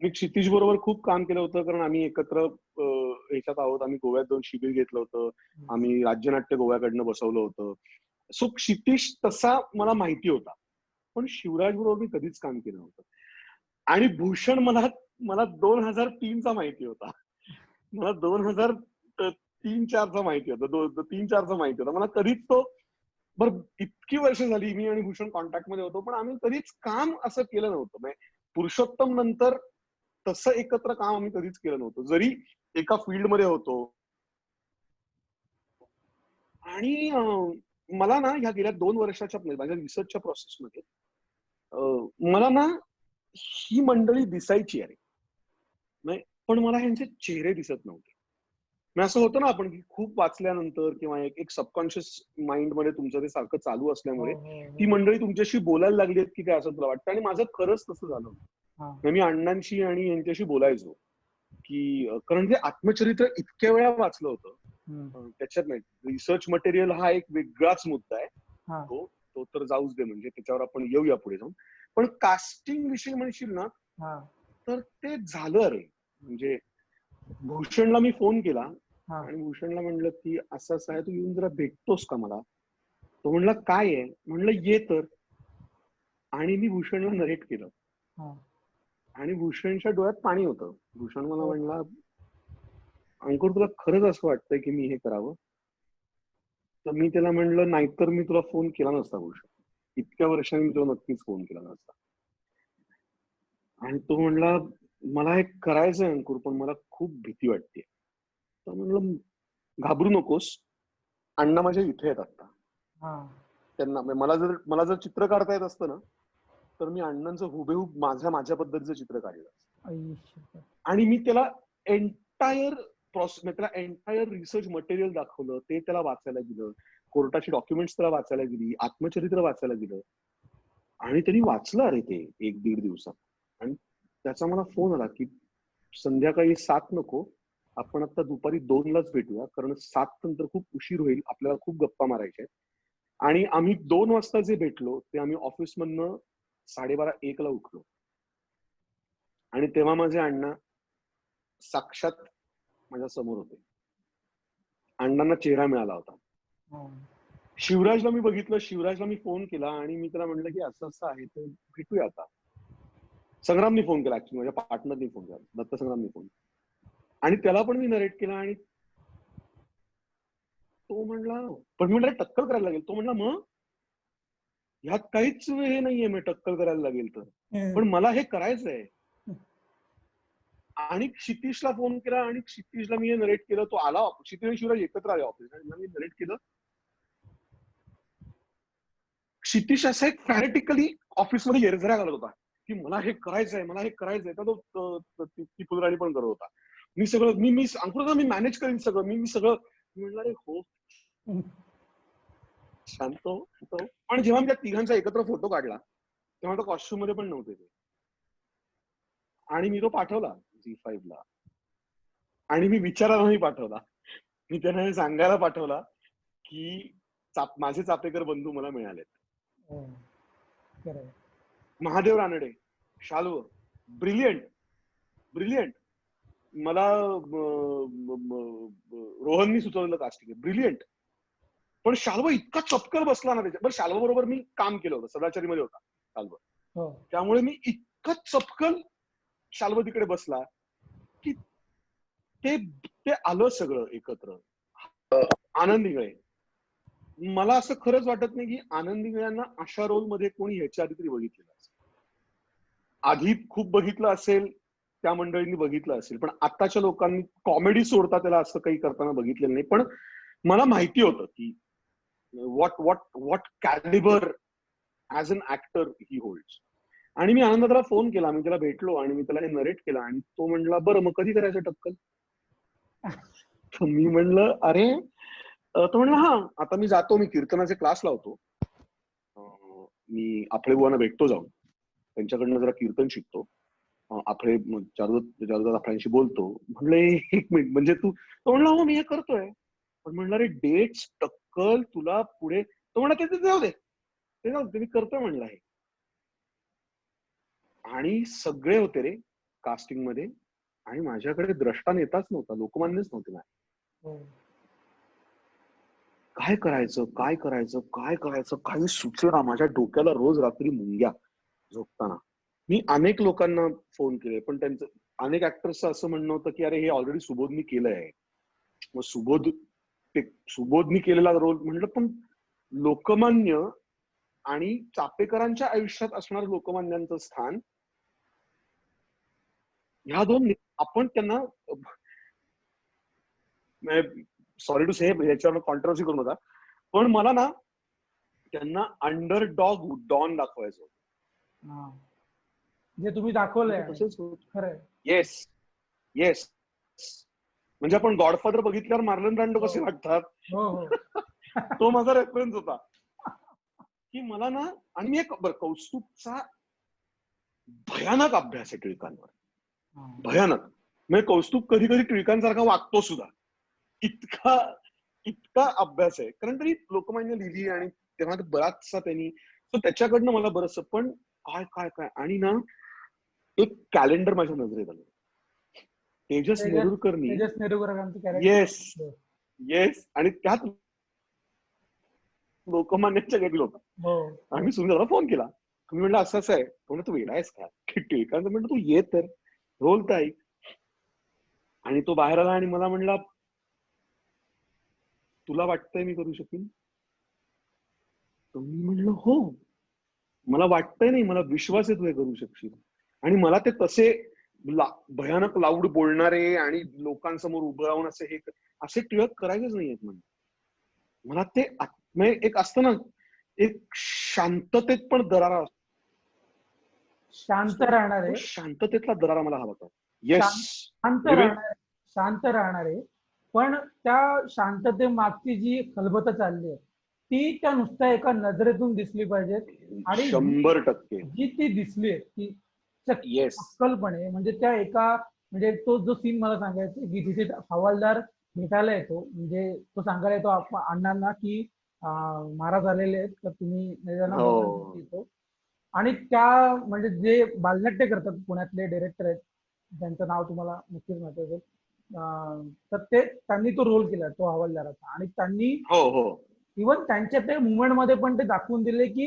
मी क्षितिज बरोबर खूप काम केलं होतं कारण आम्ही एकत्र ह्याच्यात आहोत. आम्ही गोव्यात जाऊन शिबिर घेतलं होतं, आम्ही राज्यनाट्य गोव्याकडनं बसवलं होतं. सो क्षितिज तसा मला माहिती होता, पण शिवराज बरोबर मी कधीच काम केलं नव्हतं. आणि भूषण मला 2003चा माहिती होता, मला 2003-04चा माहिती होता, 3-4चा माहिती होता मला. कधीच तो बरं इतकी वर्ष झाली मी आणि भूषण कॉन्टॅक्ट मध्ये होतो, पण आम्ही कधीच काम असं केलं नव्हतं. म्हणजे पुरुषोत्तम नंतर तसं एकत्र काम आम्ही कधीच केलं नव्हतं. जरी एका फील्डमध्ये होतो, आणि मला ना ह्या गेल्या 2 वर्षाच्या माझ्या रिसर्चच्या प्रोसेसमध्ये मला ना ही मंडळी दिसायची अरे. पण मला ह्यांचे चेहरे दिसत नव्हते. मग असं होतं ना आपण की खूप वाचल्यानंतर किंवा एक सबकॉन्शियस माइंड मध्ये तुमचं ते सारखं चालू हो, असल्यामुळे हो, ती हो. मंडळी तुमच्याशी बोलायला लागली आहेत की काय असं तुला वाटतं. आणि माझं खरंच तसं झालं. हां. मग मी अण्णांशी आणि यांच्याशी बोलायचो की कारण ते आत्मचरित्र इतक्या वेळा वाचलं होतं. हं. त्याच्यात नाही रिसर्च मटेरियल हा एक वेगळाच मुद्दा आहे. हां. तो तो तर जाऊच दे, म्हणजे त्याच्यावर आपण येऊया पुढे जाऊन. पण कास्टिंग विषयी म्हणशील ना, हां. तर ते झालं रे. म्हणजे भूषणला मी फोन केला हां. आणि भूषणला म्हणलं की असं असं आहे, तू येऊन जरा भेटतोस का मला. तो म्हणला काय आहे. म्हणलं ये तर. आणि मी भूषणला नरेट केलं हां. आणि भूषणच्या डोळ्यात पाणी होतं. भूषण मला हो. म्हणला, अंकुर तुला खरंच असं वाटतंय की मी हे करावं. तर मी त्याला म्हणलं नाहीतर मी तुला फोन केला नसता भूषण. इतक्या वर्षांनी मी तुला नक्कीच फोन केला नसता. आणि तो म्हणला मला हे करायचंय अंकुर, पण मला खूप भीती वाटते. तर म्हणलं घाबरू नकोस. अण्णा माझ्या इथे आहेत आता. हां. त्यांना मला जर चित्र काढता येत असतं ना, तर मी अण्णांचं हुबेहूब माझ्या पद्धतीचं चित्र काढलं असतं. आई शपथ! आणि मी त्याला एंटायर प्रोसेस, त्याला एंटायर रिसर्च मटेरियल दाखवलं. ते त्याला वाचायला दिलं. कोर्टाची डॉक्युमेंट्स त्याला वाचायला दिली. आत्मचरित्र वाचायला दिलं. आणि त्यांनी वाचलं अरे ते 1-1.5 दिवसात. आणि त्याचा मला फोन आला की संध्याकाळी 7 नको, आपण आता दुपारी 2 लाच भेटूया, कारण 7 नंतर खूप उशीर होईल, आपल्याला खूप गप्पा मारायच्या आहेत. आणि आम्ही 2 वाजता जे भेटलो ते आम्ही ऑफिसमधनं 12:30-1 ला उठलो. आणि तेव्हा माझे अण्णा साक्षात माझ्या समोर होते. अण्णांना चेहरा मिळाला होता. हां. शिवराजला मी बघितलं, शिवराजला मी फोन केला आणि मी त्याला म्हटलं की असं असं आहे, तर भेटूया आता. संग्रामनी फोन केला, ऍक्च्युली माझ्या पार्टनरनी फोन केला, दत्त संग्रामनी फोन. आणि त्याला पण मी नरेट केला आणि तो म्हणला, पण मी म्हटलं टक्कल करायला लागेल. तो म्हणला मग ह्यात काहीच हे नाहीये, मी टक्कल करायला लागेल तर. हं. पण मला हे करायचंय. आणि क्षितीशला फोन केला आणि क्षितीशला मी हे नरेट केलं. तो आला, क्षितीश आणि शिवराज एकत्र आले ऑफिसला. मी नरेट केलं. क्षितीश असा एक फॅनेटिकली ऑफिसमध्ये येरझऱ्या घालत होता की मला हे करायचंय, मला हे करायचंय. तर तो ती फुलराणी पण करत होता. मी सगळं मी अंकुर मी मॅनेज करीन सगळं. मी सगळं म्हणलं अरे हो हं. शांत हो, शांत हो. पण जेव्हा मी त्या तिघांचा एकत्र फोटो काढला तेव्हा तो कॉस्ट्युम मध्ये पण नव्हते ते. आणि मी तो पाठवला G5 ला. आणि मी विचारायला नाही पाठवला. मी त्यांना हे सांगायला पाठवला की माझे चापेकर बंधू मला मिळालेत. हो. खरं आहे. Mahadev Ranade, Shalva, brilliant, brilliant. मला रोहननी सुचवलेलं कास्टिंग आहे, ब्रिलियंट. पण शाल्व इतका चपकन बसला ना त्याच्या. बरं शाल्व बरोबर मी काम केलं होतं, सदाचारीमध्ये होता शाल्व. हो. त्यामुळे मी इतकं चपकन शाल्व तिकडे बसला की ते ते आलं सगळं एकत्र. आनंद इंगळे. मला असं खरंच वाटत नाही की आनंद इंगळ्यांना अशा रोल मध्ये कोणी ह्याच्या आधी तरी बघितलेलं असेल. आधी खूप बघितलं असेल, त्या मंडळींनी बघितलं असेल, पण आताच्या लोकांनी कॉमेडी सोडता त्याला असं काही करताना बघितलेलं नाही. पण मला माहिती होतं की what calibre as an actor he holds. आणि मी आनंदाला फोन केला, मी त्याला भेटलो आणि मी त्याला हे नरेट केलं. आणि तो म्हणला बरं मग कधी करायचं टक्कल. तर मी म्हणलं अरे, तो म्हणला हा आता मी जातो, मी कीर्तनाचे क्लास लावतो, मी आपले बुवांना भेटतो जाऊन, त्यांच्याकडनं जरा कीर्तन शिकतो, आपले चार आपल्याशी बोलतो. म्हणलं एक मिनिट म्हणजे तू. तो म्हणला हो मी हे करतोय. पण म्हणलं रे डेट्स टक्कल तुला पुढे. तो म्हणला ते जाऊ दे, ते जाऊ दे, मी करतोय म्हणलं हे. आणि सगळे होते रे कास्टिंग मध्ये. आणि माझ्याकडे द्रष्टा नेताच नव्हता, लोकमान्यच नव्हते ना. हो. काय करायचं, काय करायचं, काय करायचं, काही सुचेना. माझ्या डोक्याला रोज रात्री मुंग्या झोपताना. मी अनेक लोकांना फोन केले, पण त्यांचं अनेक ऍक्टर्सचं असं म्हणणं होतं की अरे हे ऑलरेडी सुबोधनी केलंय. मग सुबोधनी केलेला रोल म्हणलं, पण लोकमान्य आणि चापेकरांच्या आयुष्यात असणारं लोकमान्यांचं स्थान, ह्या दोन आपण त्यांना, सॉरी टू से याच्यावर कॉन्ट्रोवर्सी करू नका, पण मला ना त्यांना अंडरडॉग डॉन दाखवायचं होतं. हा. जे तुम्ही दाखवलंय म्हणजे तसंच होत. खरंय. Yes yes. म्हणजे आपण गॉडफादर बघितल्यावर मार्लन ब्रँडो हो कसे वाटतात, हो हो. तो माझा रेफरन्स होता. की मला ना, आणि मी एक कौस्तुभचा भयानक अभ्यास आहे टिळकांवर, हा. भयानक. म्हणजे कौस्तुभ कधी कधी टिळकांसारखा वागतो सुद्धा, इतका इतका अभ्यास आहे. कारण तरी लोकमान्य लिहिली आणि तेव्हा बराचसा त्यांनी, तर त्याच्याकडनं मला बरंचसं. पण काय काय काय, आणि ना एक कॅलेंडर माझ्या नजरेत आलं. तेजस नेरुरकरनी. तेजस नेरुरकरांचं येस कॅरेक्टर. येस. आणि त्यात लोकमान्याच्या गेली होता. हो आम्ही सुंदरला फोन केला. तुम्ही म्हणलं असं असं आहे. म्हणलं तू वेडा आहेस का? की टिळकांचं म्हणलं तू ये तर रोल तर ऐक. आणि तो बाहेर आला आणि मला म्हणला, तुला वाटतंय मी करू शकीन? तर मी म्हणलं हो, मला वाटतंय, नाही मला विश्वास आहे तू हे करू शकशील. आणि मला ते तसे भयानक लाऊड बोलणारे आणि लोकांसमोर उभं राहून असे टिळक करायचेच नाहीयेत. म्हणजे मला ते म्हणजे एक असतं ना, एक शांततेत पण दरारा शांत असतो. राहणारे, तो शांततेतला दरारा मला हवा होता. येस. शांत राहणारे, शांत राहणारे, पण त्या शांततेमागची जी खलबत चालली आहे ती त्या नुसत्या एका नजरेतून दिसली पाहिजेत. आणि 100%. जी ती दिसली आहे ती येस. अक्कलपणे, म्हणजे त्या एका, म्हणजे तो जो सीन मला सांगायचा की तिथे हवालदार भेटायला येतो, म्हणजे तो सांगायला येतो अण्णांना की महाराज आलेले आहेत तर तुम्ही त्यांना बघायला येतो. आणि त्या म्हणजे जे बालनाट्य करतात पुण्यातले डिरेक्टर आहेत, त्यांचं नाव तुम्हाला नक्कीच माहिती असेल, तर त्यांनी तो रोल केला तो हवालदाराचा. आणि त्यांनी हो हो. इव्हन त्यांच्या ते मुवमेंट मध्ये पण ते दाखवून दिले की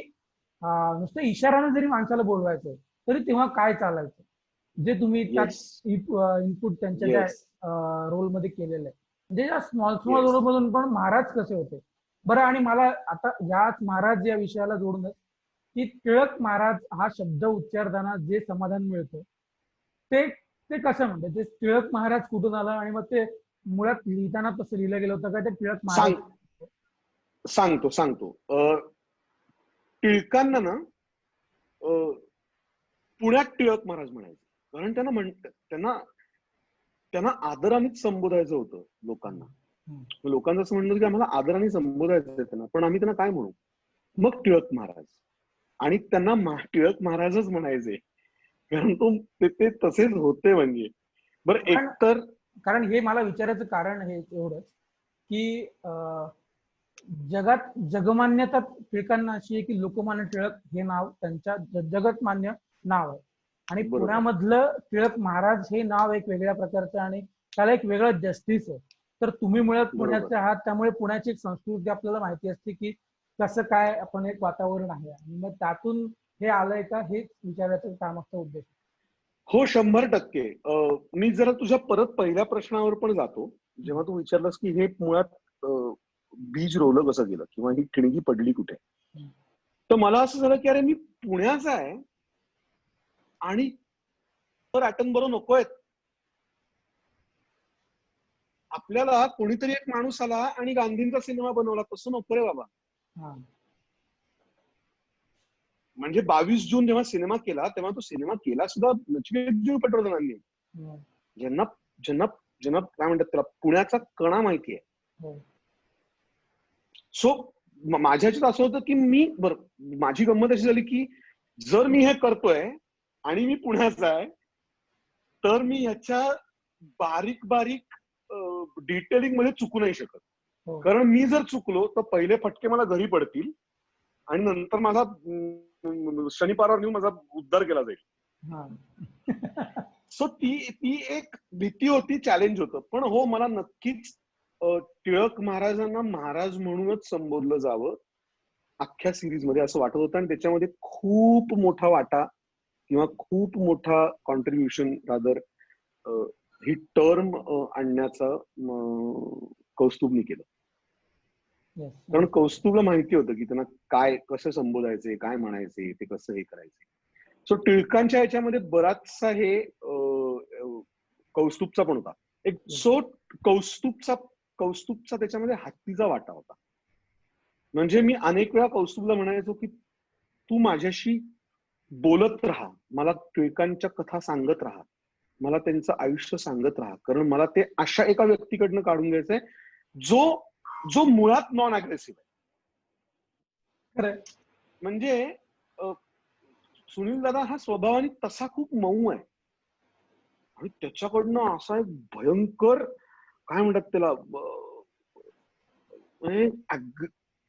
नुसतं इशारानं जरी माणसाला बोलवायचं तरी तेव्हा काय चालायचं, जे तुम्ही त्यात इनपुट त्यांच्या त्या येस रोल मध्ये केलेलं आहे. म्हणजे या स्मॉल स्मॉल येस. रोल मधून पण महाराज कसे होते बरं. आणि मला आता याच महाराज या विषयाला जोडूनच की टिळक महाराज हा शब्द उच्चारताना जे समाधान मिळतं ते ते कसं, म्हणजे ते टिळक महाराज कुठून आलं, आणि मग ते मुळात लिहिताना तसं लिहिलं गेलं होतं का ते टिळक महाराज? सांगतो सांगतो. टिळकांना ना पुण्यात टिळक महाराज म्हणायचे. कारण त्यांना आदरानेच संबोधायचं होतं लोकांना. लोकांचं असं म्हणणं की आम्हाला आदराने संबोधायचं आहे त्यांना, पण आम्ही त्यांना काय म्हणू? मग टिळक महाराज. आणि त्यांना टिळक महाराजच म्हणायचे, कारण ते तसेच होते. म्हणजे बरं एकतर कारण हे मला विचारायचं कारण हे एवढंच की जगात जगमान्यता टिळकांना अशी आहे की लोकमान्य टिळक हे नाव त्यांच्या जगत मान्य नाव आहे. आणि पुण्यामधलं टिळक महाराज हे नाव एक वेगळ्या प्रकारचं आणि त्याला एक वेगळं जस्टिस आहे. तर तुम्ही मुळात पुण्याचे आहात, त्यामुळे पुण्याची एक संस्कृती आपल्याला माहिती असते की कसं काय आपण एक वातावरण आहे, आणि मग त्यातून हे आलंय का हे विचारायचं कामाचा उद्देश. हो 100%. मी जरा तुझ्या परत पहिल्या प्रश्नावर पण जातो. जेव्हा तू विचारलंस की हे मुळात बीज रोवलं कसं गेलं किंवा ही ठिणगी पडली कुठे, तर मला असं झालं की अरे मी पुण्याचा आहे आणि तर ॲटनबरो नकोय. आपल्याला कोणीतरी एक माणूस आला आणि गांधींचा सिनेमा बनवला, तसं नको रे बाबा. म्हणजे 22 जून जेव्हा सिनेमा केला तेव्हा तो सिनेमा केला सुद्धा नचिकेत पटवर्धनांनी, ज्यांना ज्यांना ज्यांना काय म्हणतात त्याला पुण्याचा कणा माहिती आहे. सो माझ्या ह्याच्यात असं होतं की माझी गंमत अशी झाली की जर मी हे करतोय आणि मी पुण्याचा आहे तर मी ह्याच्या बारीक बारीक डिटेलिंग मध्ये चुकू नाही शकत. कारण मी जर चुकलो तर पहिले फटके मला घरी पडतील आणि नंतर माझा शनिवारावर नेऊन माझा उद्धार केला जाईल. सो ती एक भीती होती, चॅलेंज होतं. पण हो, मला नक्कीच टिळक महाराजांना महाराज म्हणूनच संबोधलं जावं अख्ख्या सिरीज मध्ये असं वाटत होतं. आणि त्याच्यामध्ये खूप मोठा वाटा किंवा खूप मोठा कॉन्ट्रीब्युशन रादर ही टर्म आणण्याचा कौस्तुभनी केलं. कारण कौस्तुभला माहिती होतं की त्यांना काय कसं संबोधायचे, काय म्हणायचे, ते कसं हे करायचे. सो टिळकांच्या याच्यामध्ये बराचसा हे कौस्तुभचा पण होता. एक सो कौस्तुभचा त्याच्यामध्ये हत्तीचा वाटा होता. म्हणजे मी अनेक वेळा कौस्तुभला म्हणायचो की तू माझ्याशी बोलत राहा, मला टिळकांच्या कथा सांगत राहा, मला त्यांचं आयुष्य सांगत राहा, कारण मला ते अशा एका व्यक्तीकडनं काढून घ्यायचंय जो जो मुळात नॉन अग्रेसिव्ह आहे. खरं. म्हणजे सुनील दादा हा स्वभावाने तसा खूप मऊ आहे आणि त्याच्याकडनं असा एक भयंकर काय म्हणतात त्याला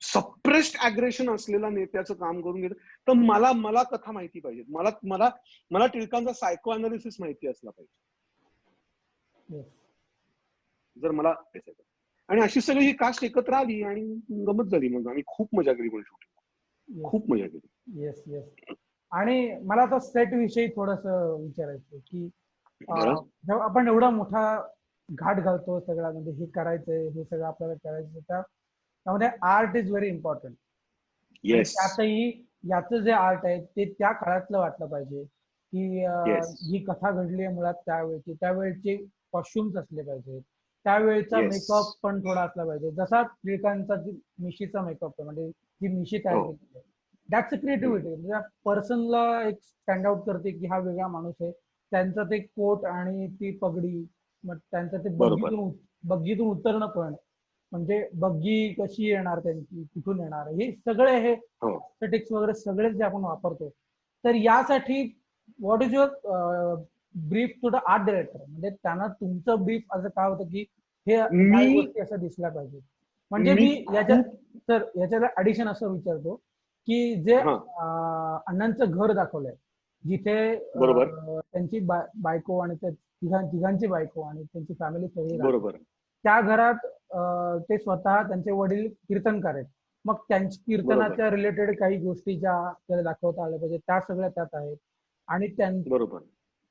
सप्रेस्ड अग्रेशन असलेला नेत्याचं काम करून घेत. तर मला मला कथा माहिती पाहिजे, मला मला मला टिळकांचा सायको अनालिसिस माहिती असला पाहिजे Yes. जर मला. आणि अशी सगळी ही कास्ट एकत्र आली आणि गमत झाली. मग आम्ही खूप मजा केली, पण शूटिंग खूप मजा केली. Yes yes. आणि मला आता सेट विषयी थोडस विचारायचं की जेव्हा आपण एवढा मोठा घाट घालतो सगळा, म्हणजे हे करायचंय, हे सगळं आपल्याला करायचं, त्यामध्ये आर्ट इज व्हेरी इम्पॉर्टंट. आणि येस त्यातही याचं जे आर्ट आहे ते त्या काळातलं वाटलं पाहिजे की येस ही कथा घडली आहे मुळात त्यावेळचे कॉस्ट्युम्स असले पाहिजे, त्यावेळचा येस मेकअप पण थोडा असला पाहिजे. जसा टिळकांचा मिशीचा मेकअप आहे, म्हणजे जी मिशी तयार केली आहे, दॅट्स अ क्रिएटिव्हिटी. म्हणजे पर्सनला एक स्टँड आउट करते की हा वेगळा माणूस आहे. त्यांचं ते कोट आणि ती पगडी, मग त्यांचं ते बरोबर. बग्गीतून उतरणं पण, म्हणजे बग्गी कशी येणार, त्यांची कुठून येणार, हे सगळे हे एस्थेटिक्स वगैरे सगळेच जे आपण वापरतो. तर यासाठी what is your brief to the art director, म्हणजे त्यांना तुमचं ब्रीफ असं काय होतं की हे ह्या मी गोष्टी असं दिसल्या पाहिजे. म्हणजे मी मी खूप याच्यात ऍडिशन असं विचारतो की जे अण्णांचं घर दाखवलंय, जिथे बरोबर त्यांची बायको आणि तिघांची बायको आणि त्यांची फॅमिली सगळी राहते, बरोबर त्या घरात ते स्वतः त्यांचे वडील कीर्तनकार आहेत. मग त्यांच्या बरोबर कीर्तनाच्या रिलेटेड काही गोष्टी ज्या त्याला दाखवता आल्या पाहिजे त्या सगळ्या त्यात आहेत. आणि बरोबर.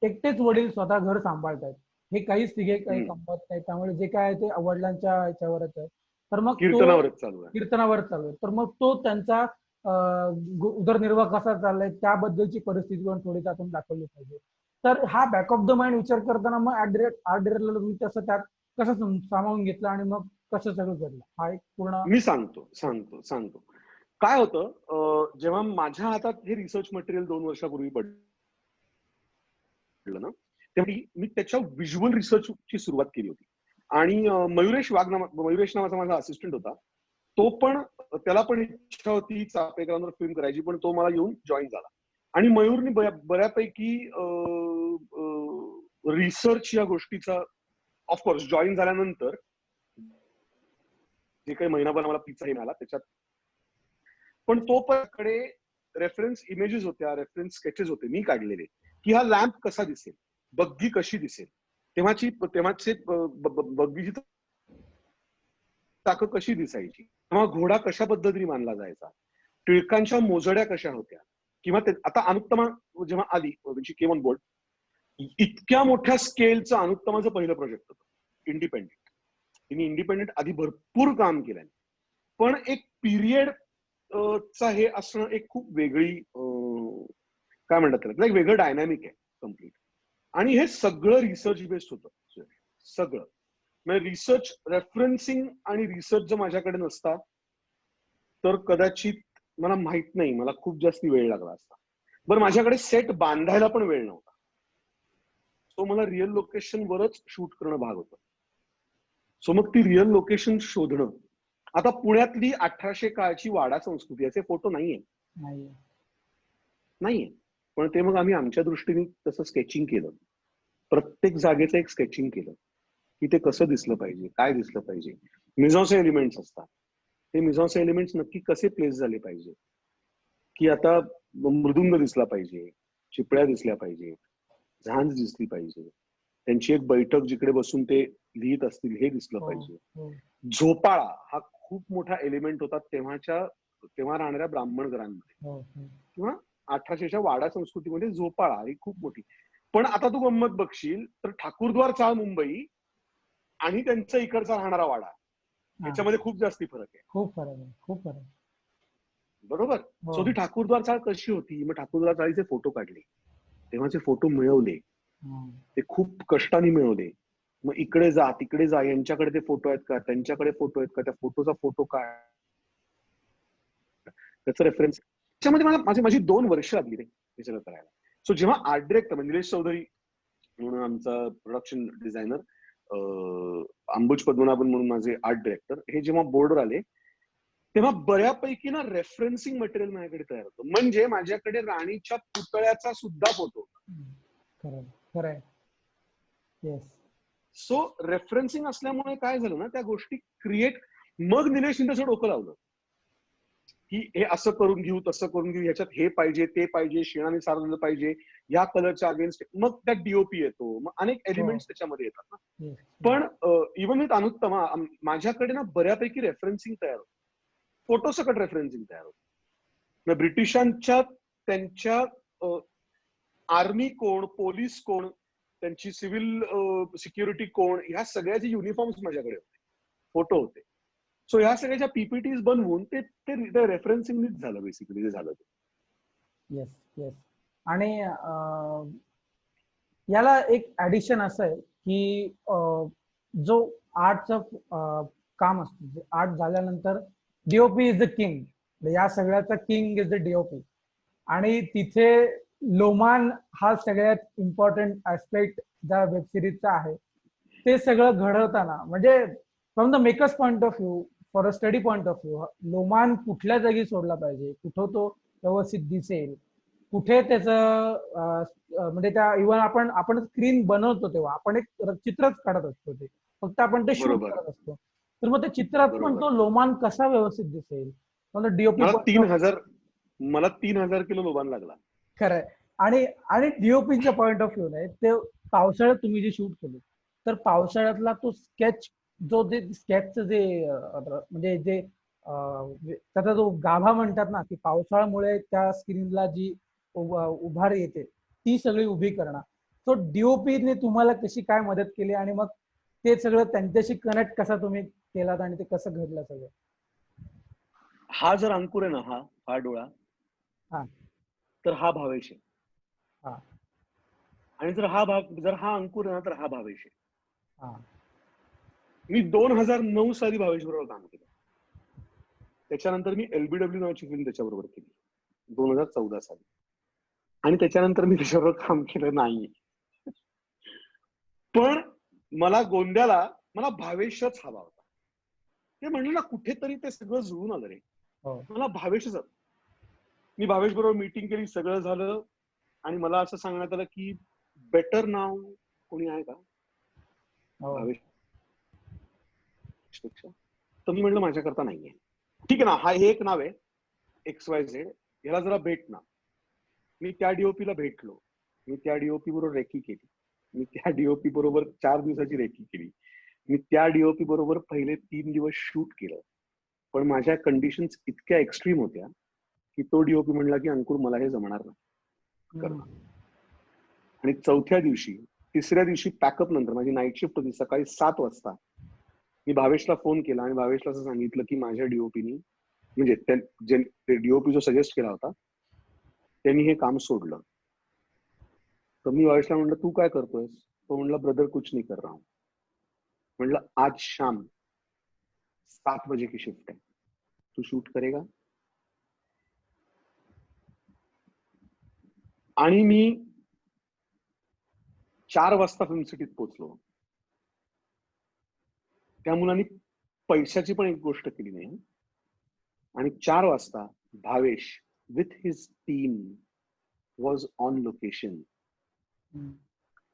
एकटेच वडील स्वतः घर सांभाळतायत, हे काहीच तिघे काही कमवत नाही, त्यामुळे जे काय आहे ते वडिलांच्या ह्याच्यावरच आहे. तर मग तो कीर्तनावरच चालू आहे. कीर्तनावर चालू आहे. तर मग तो त्यांचा उदरनिर्वाह कसा चाललाय त्याबद्दलची परिस्थिती पण थोडी त्यातून दाखवली पाहिजे. तर हा बॅक ऑफ द माइंड विचार करताना मग आर्ट डिरेक्टरला तुम्ही तसं त्यात कसं सामावून घेतलं आणि मग कसं सगळं घडलं, हा एक पूर्ण. मी सांगतो काय होतं. जेव्हा माझ्या हातात हे रिसर्च मटेरियल 2 वर्षापूर्वी पडलं ना, तेव्हा मी त्याच्या व्हिज्युअल रिसर्चची सुरुवात केली होती. आणि मयुरेश नावाचा माझा असिस्टंट होता. तो पण, त्याला पण इच्छा होती चापेकरांवर फिल्म करायची, पण तो मला येऊन जॉईन झाला. आणि मयूरनी बऱ्यापैकी रिसर्च या गोष्टीचा, ऑफकोर्स जॉईन झाल्यानंतर जे काही महिनाभर मला पिझ्झा हे मिळाला त्याच्यात, पण तो पण कडे रेफरन्स इमेजेस होत्या, रेफरन्स स्केचेस होते मी काढलेले, की हा लॅम्प कसा दिसेल, बग्गी कशी दिसेल, तेव्हाचे बग्गीची चाकं कशी दिसायची, तेव्हा घोडा कशा पद्धतीने मानला जायचा, टिळकांच्या मोजड्या कशा होत्या, किंवा आता अनुत्तमा जेव्हा आली केमन बोर्ड, इतक्या मोठ्या स्केलचं अनुत्तमाचं पहिलं प्रोजेक्ट होतं इंडिपेंडेंट. तिने इंडिपेंडेंट आधी भरपूर काम केलंय, पण एक पिरियड चा हे असणं एक खूप वेगळी काय म्हणतात त्याला, एक वेगळं डायनॅमिक आहे कम्प्लीट. आणि हे सगळं रिसर्च बेस्ड होतं सगळं. म्हणजे रिसर्च रेफरन्सिंग आणि रिसर्च जर माझ्याकडे नसता तर कदाचित मला माहित नाही, मला खूप जास्त वेळ लागला असता. बरं, माझ्याकडे सेट बांधायला पण वेळ नव्हता, सो मला रिअल लोकेशन वरच शूट करणं भाग होतं. सो मग ती रिअल लोकेशन शोधणं. आता पुण्यातली 1800 काळची वाडा संस्कृती, याचे फोटो नाहीये, पण ते मग आम्ही आमच्या दृष्टीने तसं स्केचिंग केलं, प्रत्येक जागेचं एक स्केचिंग केलं की ते कसं दिसलं पाहिजे, काय दिसलं पाहिजे. मिझॉन्स एलिमेंट्स असतात, ते मिझॉन्स एलिमेंट्स नक्की कसे प्लेस झाले पाहिजे, की आता मृदुंग दिसला पाहिजे, चिपळ्या दिसल्या पाहिजे, झांज दिसली पाहिजे, त्यांची एक बैठक जिकडे बसून ते लिहित असतील हे दिसलं पाहिजे. झोपाळा हा खूप मोठा एलिमेंट होता तेव्हा राहणाऱ्या ब्राह्मण घरांमध्ये, किंवा 1800च्या वाडा संस्कृतीमध्ये झोपाळा ही खूप मोठी. पण आता तू गंमत बघशील तर ठाकूरद्वार चाळ मुंबई आणि त्यांचा इकडचा राहणारा वाडा याच्यामध्ये खूप जास्ती फरक आहे. खूप फरक आहे. बरोबर. सो ती ठाकूरद्वार चाळ कशी होती, मग ठाकूरद्वार चाळीचे फोटो काढले, तेव्हाचे फोटो मिळवले, ते खूप कष्टाने मिळवले. मग इकडे जा तिकडे जा, यांच्याकडे ते फोटो आहेत का, त्यांच्याकडे फोटो आहेत का, त्या फोटोचा फोटो काय, त्याचं रेफरन्स त्याच्यामध्ये माझी 2 वर्ष लागली रे हे सगळं करायला. सो जेव्हा आर्ट डिरेक्टर निलेश चौधरी म्हणून आमचा प्रोडक्शन डिझायनर, अंबुज पद्मनाभन म्हणून माझे आर्ट डिरेक्टर, हे जेव्हा बोर्डवर आले तेव्हा बऱ्यापैकी ना रेफरन्सिंग मटेरियल माझ्याकडे तयार होतं. म्हणजे माझ्याकडे राणीच्या पुतळ्याचा सुद्धा फोटो होता. खरंय. येस. सो रेफरन्सिंग असल्यामुळे काय झालं ना, त्या गोष्टी क्रिएट. मग निलेशने त्याचं डोकं लावलं की हे असं करून घेऊ, तसं करून घेऊ, ह्याच्यात हे पाहिजे, ते पाहिजे, शेणाने सारवलं पाहिजे, या कलरच्या अगेन्स्ट. मग त्यात डीओपी येतो, मग अनेक एलिमेंट्स त्याच्यामध्ये येतात ना. पण इव्हन विथ अनुत्तमा माझ्याकडे ना बऱ्यापैकी रेफरन्सिंग तयार होतं, फोटोसकट रेफरन्सिंग तयार होतं. ब्रिटिशांच्या त्यांच्या आर्मी कोण, पोलीस कोण, त्यांची सिव्हिल सिक्युरिटी कोण, ह्या सगळ्याचे युनिफॉर्म्स माझ्याकडे होते, फोटो होते. सो ह्या सगळ्याच्या पीपीटीज बनवून ते रेफरन्सिंगनीच झालं बेसिकली जे झालं ते. Yes yes. आणि याला एक ऍडिशन असं आहे की जो आर्टचं काम असतं, आर्ट झाल्यानंतर डीओपी इज द किंग, या सगळ्याचा किंग इज द डीओपी. आणि तिथे लोमान हा सगळ्यात इम्पॉर्टंट ऍस्पेक्ट ज्या वेब सिरीजचा आहे. ते सगळं घडवताना म्हणजे from the makers point of view, for a study point of view, Loman कुठल्या जागी सोडला पाहिजे, कुठं तो व्यवस्थित दिसेल, कुठे त्याचं म्हणजे त्या इव्हन आपण स्क्रीन बनवतो तेव्हा आपण एक चित्रच काढत असतो, ते फक्त आपण ते शूट करत असतो. तर मग त्या चित्रात पण तो लोमान कसा व्यवस्थित दिसेल, डीओपी. मला 3,000 किलो लोबान लागला. खरंय. आणि डीओपीच्या पॉइंट ऑफ व्ह्यू नाही, ते पावसाळ्यात तुम्ही जे शूट केले, तर पावसाळ्यातला तो स्केच, जो जे स्केचचं जे म्हणजे जे त्याचा जो गाभा म्हणतात ना, की पावसाळ्यामुळे त्या स्क्रीनला जी उभार येते ती सगळी उभी करणं. तो डीओपीने तुम्हाला कशी काय मदत केली आणि मग ते सगळं त्यांच्याशी कनेक्ट कसा तुम्ही केलात आणि ते कसं घडलं सगळं? हा जर अंकुर आहे ना, हा डोळा, तर हा भावेश आहे. आणि जर हा अंकुर आहे ना, तर हा भावेश आहे. मी 2009 साली भावेश बरोबर काम केलं. त्याच्यानंतर मी एलबीडब्ल्यू नावाची फिल्म त्याच्याबरोबर केली 2014 साली. आणि त्याच्यानंतर मी त्याच्याबरोबर काम केलं नाही. पण मला गोंद्याला मला भावेशच हवा होता. ते म्हणलं ना, कुठेतरी ते सगळं जुळून आलं रे. मला भावेशच. मी भावेश बरोबर मीटिंग केली, सगळं झालं आणि मला असं सांगण्यात आलं की बेटर नाव कोणी आहे का भावेश पेक्षा? तर मी म्हणलं माझ्याकरता नाहीये. ठीक आहे ना, हा एक नाव आहे XYZ, ह्याला जरा भेट ना. मी त्या डीओपीला भेटलो, मी त्या डीओपी बरोबर रेकी केली, मी त्या डीओपी बरोबर 4 दिवसाची रेकी केली, मी त्या डीओपी बरोबर पहिले 3 दिवस शूट केलं. पण माझ्या कंडिशन्स इतक्या एक्स्ट्रीम होत्या की तो डीओपी म्हणला की अंकुर मला हे जमणार नाही करणं. आणि चौथ्या दिवशी, तिसऱ्या दिवशी पॅकअप नंतर माझी नाईट शिफ्ट होती, सकाळी 7 वाजता मी भावेशला फोन केला आणि भावेशला असं सांगितलं की माझ्या डीओपीनी, म्हणजे डीओपी जो सजेस्ट केला होता त्यांनी हे काम सोडलं. तर मी भावेशला म्हणलं तू काय करतोयस? तो म्हणला ब्रदर कुछ नहीं कर रहा हूं. म्हणलं आज शाम 7 बजे की शिफ्ट है, तू शूट करेगा? आणि मी 4 वाजता फिल्म सिटीत पोहोचलो. त्या मुलांनी पैशाची पण एक गोष्ट केली नाही. आणि 4 वाजता Bhavesh with his team was on location.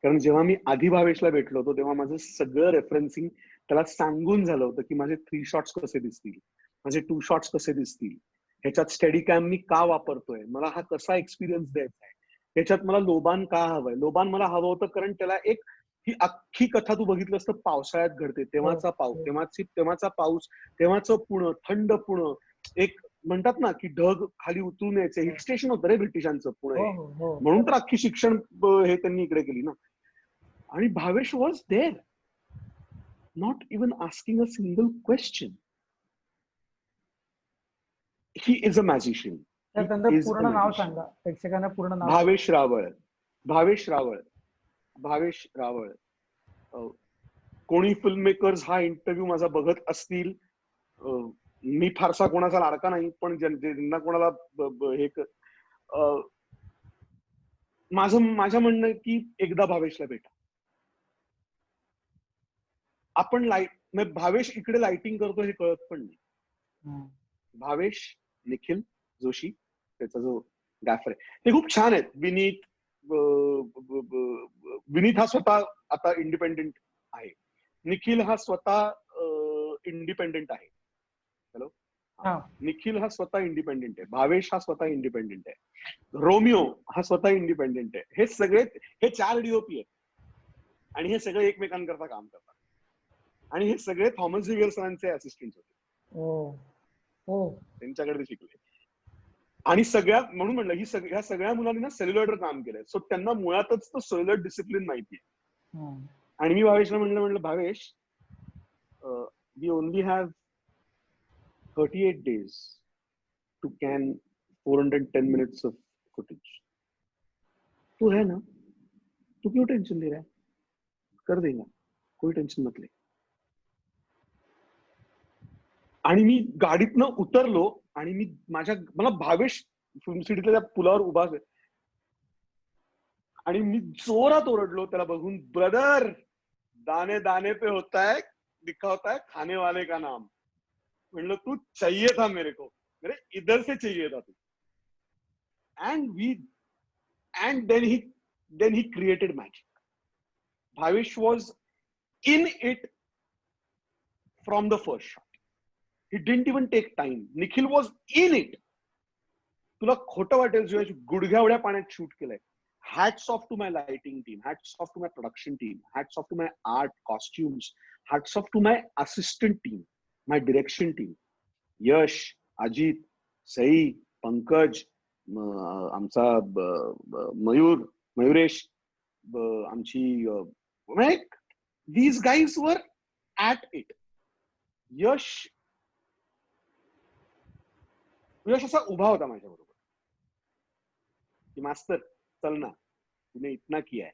कारण जेव्हा मी आधी भावेशला भेटलो होतो तेव्हा माझं सगळं रेफरन्सिंग त्याला सांगून झालं होतं की माझे 3 शॉट्स कसे दिसतील, माझे 2 शॉट्स कसे दिसतील, ह्याच्यात स्टेडी कॅम मी का वापरतोय, मला हा कसा एक्सपिरियन्स द्यायचा आहे, ह्याच्यात मला लोबान का हवंय. लोबान मला हवं होतं कारण त्याला एक, ही अख्खी कथा तू बघितलं असतं पावसाळ्यात घडते, तेव्हाचा पाऊस, तेव्हाचं पुणं, थंड पुणं, एक म्हणतात ना की ढग खाली उतरून यायचे, हिल स्टेशन होतं रे ब्रिटिशांचं पुणे, म्हणून तर अख्खी शिक्षण हे त्यांनी इकडे केली ना. आणि Bhavesh was there, not even asking a single question. He is a magician. पूर्ण नाव सांगा प्रेक्षकांना, पूर्ण नाव. भावेश रावळ. भावेश रावळ. भावेश रावळ. कोणी फिल्म मेकर्स हा इंटरव्ह्यू माझा बघत असतील, मी फारसा कोणाचा लाडका नाही, पण ज्यांना कोणाला माझं म्हणणं की एकदा भावेशला भेटा. आपण भावेश इकडे लाइटिंग करतो हे कळत पण नाही. भावेश, निखिल जोशी, त्याचा जो गॅफर आहे ते खूप छान आहेत. विनीत हा स्वतः आता इंडिपेंडेंट आहे. निखिल हा स्वतः इंडिपेंडेंट आहे. हॅलो, निखिल हा स्वतः इंडिपेंडेंट आहे. भावेश हा स्वतः इंडिपेंडेंट आहे. रोमिओ हा स्वतः इंडिपेंडेंट आहे. हे 4 डीओपी आहेत आणि हे सगळे एकमेकांकरता काम करतात. आणि हे सगळे थॉमस झेवियर सरांचे असिस्टंट होते. त्यांच्याकडे ते शिकले. आणि म्हणून म्हणलं ह्या सगळ्या मुलांनी ना सेल्युलॉइडवर काम केलंय. सो त्यांना मुळातच तो सेल्युलॉइड डिसिप्लिन माहितीये. आणि मी भावेशला म्हणलं Bhavesh, we only have 38 days to can 410 minutes of footage. तू है ना, तू क्यों टेंशन ले रहा है, कर देगा, कोई टेंशन मत ले. आणि मी गाडीतनं उतरलो आणि मला भावेश फिल्म सिटीतल्या त्या पुलावर उभा आणि मी जोरात ओरडलो त्याला बघून, ब्रदर, दाने दाने पे होता है, लिखा होता है खाने वाले का नाम. म्हणलं तू चाहिए था मेरे को, मेरे इधर से चाहिए था तू. And then he created magic. Bhavesh was in it from the first shot. He didn't even take time. Nikhil was in it. तुला खोटं वाटेल शिवाय गुडघ्यावड्या पाण्यात शूट केलंय. Hats off to my lighting team, hats off to my production team, hats off to my art, costumes, hats off to my assistant team, my direction team. यश, अजित, सई, पंकज, आमचा मयुरेश, आमची these guys were at it. यश असा उभा होता माझ्या बरोबर की master चल ना, तूने इतना किया है,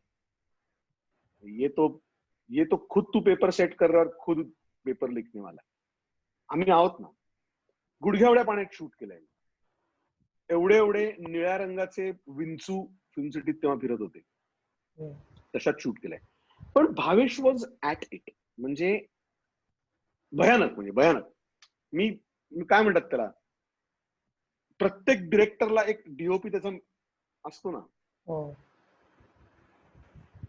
ये तो खुद तू पेपर सेट कर रहा और खुद पेपर लिखने वाला. आम्ही आहोत ना. गुडघ्यावड्या पाण्यात शूट केलंय. एवढे निळ्या रंगाचे विंचू फिल्म सिटीत तेव्हा फिरत होते, तशात शूट केलंय. पण भावेश वॉज ऍट इट. म्हणजे भयानक. मी काय म्हणतात त्याला, प्रत्येक डिरेक्टरला एक डीओपी त्याचा असतो ना.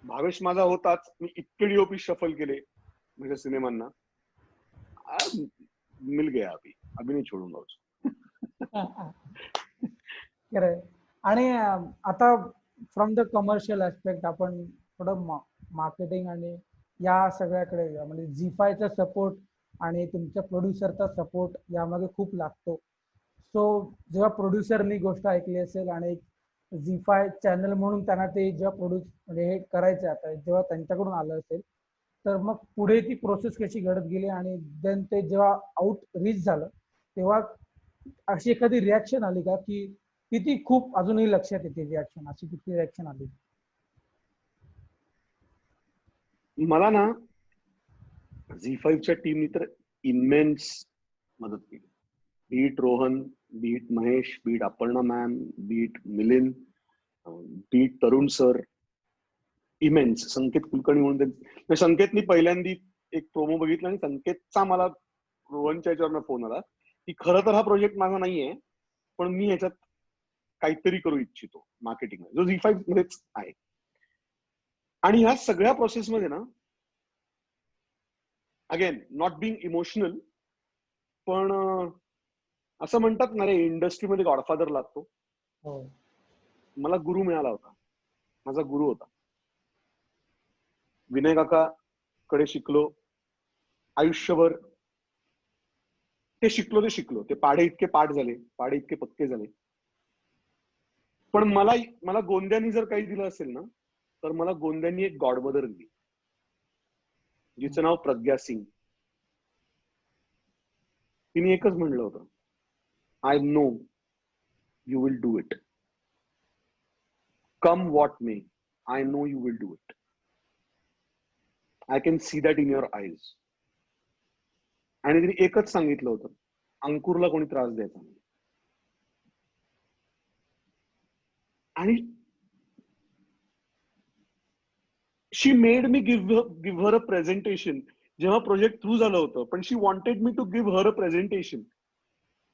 भावेश माझा होताच. मी इतके डीओपी शफल केले माझ्या सिनेमांना, मिल गया अभी नाही छोडूंगा. आणि आता फ्रॉम द कमर्शियल ऍस्पेक्ट आपण थोडं मार्केटिंग आणि या सगळ्याकडे, म्हणजे झी5चा सपोर्ट आणि तुमच्या प्रोड्युसरचा सपोर्ट यामध्ये खूप लागतो. सो जेव्हा प्रोड्युसरनी गोष्ट ऐकली असेल आणि झी5 चॅनल म्हणून त्यांना ते जेव्हा म्हणजे हे करायचे, आता जेव्हा त्यांच्याकडून आलं असेल, तर मग पुढे ती प्रोसेस कशी घडत गेली आणि देन ते जेव्हा आउट रीच झालं तेव्हा अशी एखादी रिॲक्शन आली का की किती खूप अजूनही लक्षात येते रिॲक्शन, अशी कुठली रिॲक्शन आली? मला ना झी5च्या टीमनी तर इमेन्स मदत केली. Be it Rohan, be it Mahesh, be it Aparna ma'am, be it Milind, be it Tarun sir, immense. Sanket Kulkarni म्हणून, संकेतनी पहिल्यांदी एक प्रोमो बघितला आणि संकेतचा मला रोहनच्या याच्यावर फोन आला की खरं तर हा प्रोजेक्ट माझा नाहीये, पण मी ह्याच्यात काहीतरी करू इच्छितो मार्केटिंग, जो झी5 मध्येच आहे. आणि ह्या सगळ्या प्रोसेसमध्ये ना, अगेन नॉट बिंग इमोशनल, पण असं म्हणतात ना रे, इंडस्ट्रीमध्ये गॉडफादर लागतो. मला गुरु मिळाला होता. माझा गुरु होता विनय काका कडे शिकलो आयुष्यभर. ते शिकलो. ते पाढे इतके पाठ झाले, पाढे इतके पक्के झाले. पण मला गोंद्यांनी जर काही दिलं असेल ना, तर मला गोंद्यांनी एक गॉडमदर दिली, जिचं नाव प्रज्ञा सिंग. तिने एकच म्हणलं होतं, I know you will do it, come what may, I know you will do it, I can see that in your eyes. आणि तिने एकच सांगितलं होतं, अंकुरला कोणी त्रास द्यायचा नाही. आणि she made me give her a presentation. जेव्हा प्रोजेक्ट थ्रू झालं होतं, पण she wanted me to give her a presentation.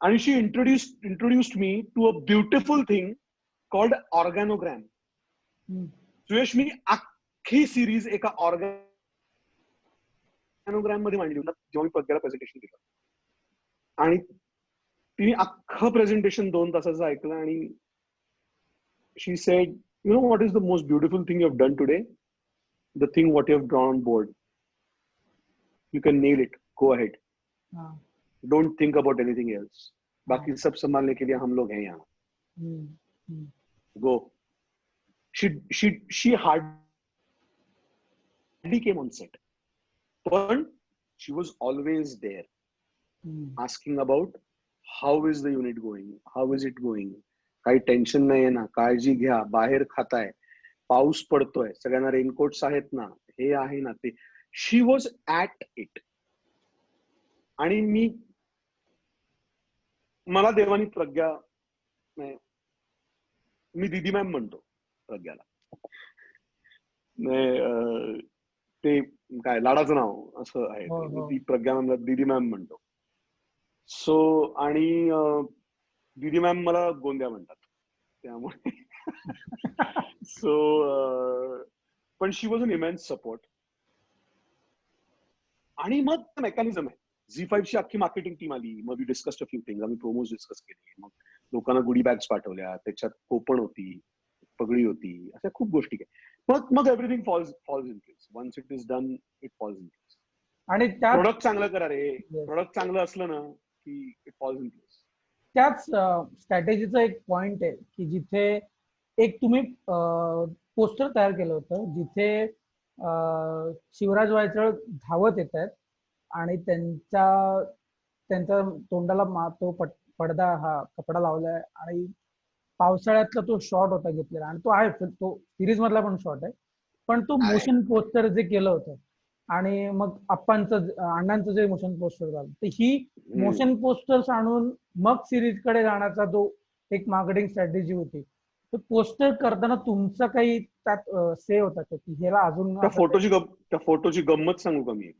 आणि she introduced me to a beautiful thing called organogram. Suyash, मी अख्खी सिरीज एका ऑर्गॅनोग्रॅम मध्ये मांडली होती जेव्हा मी प्रज्ञाला प्रेझेंटेशन केलं. आणि तिने अख्खं प्रेझेंटेशन 2 तासाचं ऐकलं आणि she said, you know what is the most beautiful thing you have done today? The thing what you have drawn on board, you can nail it, go ahead, don't think about anything else, बाकी सब संभालने के लिए हम लोग हैं यहाँ, go. She hardly came on set, but she was always there, asking about how is the unit going, how is it going, काही tension नाही आहे ना, काळजी घ्या, बाहेर खाताय, पाऊस पडतोय, सगळ्यांना रेनकोट्स आहेत ना, हे आहे ना ते. शी वॉज ऍट इट. आणि मला देवानी प्रज्ञा, मी दीदी मॅम म्हणतो प्रज्ञाला, ते काय लाडाचं नाव असं आहे, ती प्रज्ञा मॅमला दीदी मॅम म्हणतो. सो आणि दीदी मॅम मला गोंद्या म्हणतात, त्यामुळे सो पण शी वॉज अन इमेन्स सपोर्ट. आणि मग मेकॅनिझम आहे, झी5 ची अख्खी मार्केटिंग टीम आली. मग we discussed a few things, आम्ही प्रोमोज डिस्कस केले. मग लोकांना गुडी बॅग्स पाठवल्या, त्याच्यात कोपण होती, पगडी होती, अशा खूप गोष्टी. मग everything falls in place. Once it is done, it falls in place. आणि प्रोडक्ट चांगलं करा रे, प्रोडक्ट चांगलं असलं ना की इट फॉल्स इन प्लेस. त्याच स्ट्रॅटेजीचा एक पॉइंट आहे की जिथे एक तुम्ही पोस्टर तयार केलं होतं, जिथे शिवराज वायचळ धावत येत आहेत आणि त्यांच्या तोंडाला तो पडदा, हा कपडा लावलाय, आणि पावसाळ्यातला तो शॉट होता घेतलेला, आणि तो आहे, तो सिरीज मधला पण शॉट आहे, पण तो मोशन पोस्टर जे केलं होतं आणि मग अण्णांचं जे मोशन पोस्टर झालं, तर ही मोशन पोस्टर्स आणून मग सिरीज कडे जाण्याचा जो एक मार्केटिंग स्ट्रॅटेजी होती, तर पोस्टर करताना तुमचा काही त्यात से होता की ह्याला अजून त्या फोटोची गंमत सांगू का मी?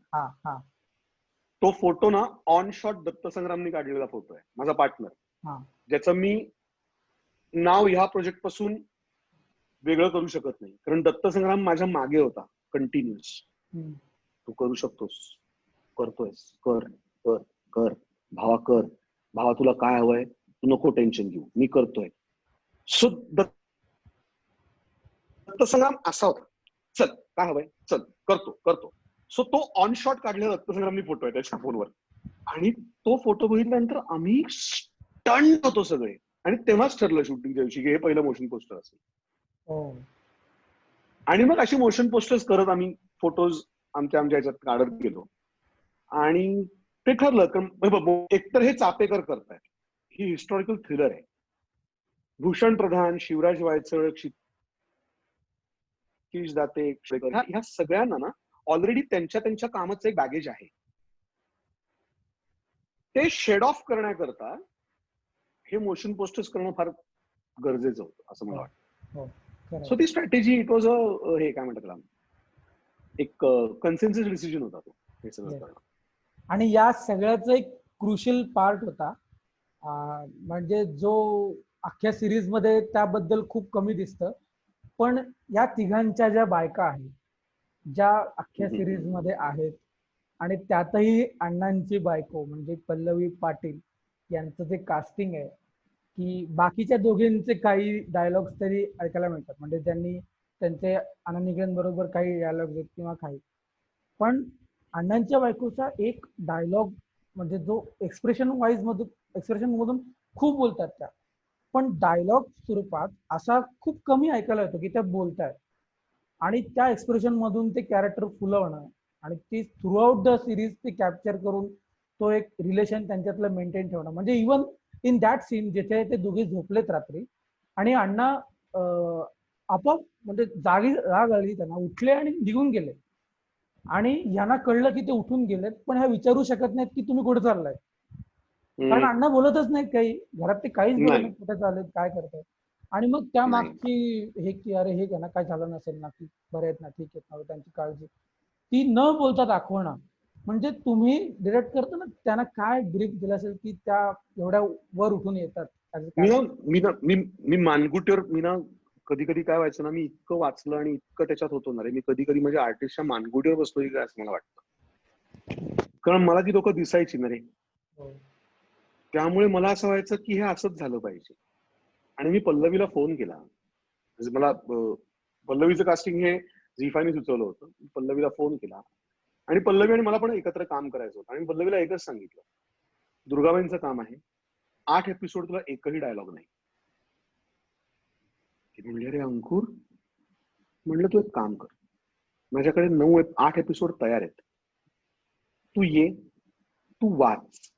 तो फोटो ना ऑन शॉट दत्त संग्रामनी काढलेला फोटो आहे, माझा पार्टनर, ज्याचं मी नाव ह्या प्रोजेक्ट पासून वेगळं करू शकत नाही, कारण दत्त संग्राम माझ्या मागे होता कंटिन्युअस. तू करू शकतोस, करतोयस, कर कर कर भावा, कर भावा, तुला काय हवंय, तू नको टेन्शन घेऊ, मी करतोय. सो दत्त संग्राम असा होता, चल काय हवंय, चल करतो. सो तो ऑन शॉट काढलेला दत्त संग्रामनी फोटो आहे त्याच्या फोनवर. आणि तो फोटो बघितल्यानंतर आम्ही स्टंड होतो सगळे, आणि तेव्हाच ठरलं शूटिंगच्या दिवशी की हे पहिलं मोशन पोस्टर असेल. आणि मग अशी मोशन पोस्टर्स करत आम्ही फोटोज आमच्या ह्याच्यात काढत गेलो, आणि ते ठरलं. कारण एकतर हे चापेकर करतायत, ही हिस्टॉरिकल थ्रिलर आहे. भूषण प्रधान, शिवराज वायचळ, क्षितिज दाते, ह्या सगळ्यांना ना ऑलरेडी त्यांच्या कामाचं एक बॅगेज आहे. ते शेड ऑफ करण्याकरता हे मोशन पोस्टर्स करणं फार गरजेचं होतं असं मला वाटतं. सो ती स्ट्रॅटेजी, इट वॉज हे काय म्हणतात त्याला, एक कन्सेन्सस डिसिजन होता तो, हे सगळं करणं. आणि या सगळ्याचा एक क्रुशियल पार्ट होता, म्हणजे जो अख्ख्या सिरीज मध्ये त्याबद्दल खूप कमी दिसतं, पण या तिघांच्या ज्या बायका आहेत, ज्या अख्ख्या सिरीज मध्ये आहेत, आणि त्यातही अण्णांची बायको म्हणजे पल्लवी पाटील यांचं जे कास्टिंग आहे, की बाकीच्या दोघींचे काही डायलॉग्स तरी ऐकायला मिळतात, म्हणजे त्यांनी त्यांचे अनन्यबरोबर काही डायलॉग्स आहेत किंवा काही, पण अण्णांच्या बायकोचा एक डायलॉग म्हणजे जो एक्सप्रेशन मधून खूप बोलतात त्या, पण डायलॉग स्वरूपात असा खूप कमी ऐकायला येतो की त्या बोलतात, आणि त्या एक्सप्रेशन मधून ते कॅरेक्टर फुलवणं आणि ती थ्रू आउट द सिरीज ते कॅप्चर करून तो एक रिलेशन त्यांच्यातलं मेंटेन ठेवणं. म्हणजे इव्हन इन दॅट सीन जिथे ते दोघे झोपलेत रात्री आणि अण्णा आपोआप म्हणजे राग आली त्यांना, उठले आणि निघून गेले, आणि यांना कळलं की ते उठून गेलेत, पण ह्या विचारू शकत नाहीत की तुम्ही कुठे चाललाय. कारण अण्णा बोलतच नाही काही, घरात ते काहीच बोलत नाही नाही, कुठे चाललेत काय करतायत. आणि मग त्या नाही मागची हे की अरे हे ना काय झालं नसेल ना, की बरे आहेत ना, ठीक आहेत ना, त्यांची काळजी ती न बोलता दाखवणं. म्हणजे तुम्ही डिरेक्ट करता ना, त्यांना काय ब्रीफ दिला असेल की त्या एवढ्या वर उठून येतात ऍज अ मी ना कॅरेक्टर. मी ना मी मी मानगुटीवर मी ना कधी कधी काय व्हायचं ना, मी इतकं वाचलं आणि इतकं त्याच्यात होतो ना रे, मी कधी कधी म्हणजे आर्टिस्टच्या मानगुटीवर बसलो काय असं मला वाटतं. कारण मला ती लोक दिसायची ना रे, त्यामुळे मला असं व्हायचं की हे असंच झालं पाहिजे. आणि मी पल्लवीला फोन केला. म्हणजे मला पल्लवीचं कास्टिंग हे झी5ने सुचवलं होतं. पल्लवीला फोन केला आणि पल्लवी आणि मला पण एकत्र काम करायचं होतं. आणि पल्लवीला एकच सांगितलं, दुर्गाबाईंचं काम आहे, 8 एपिसोड तुला एकही डायलॉग नाही. ती म्हणली अरे अंकुर, म्हणलं तू एक काम कर, माझ्याकडे 8 एपिसोड तयार आहेत, तू ये, तू वाच,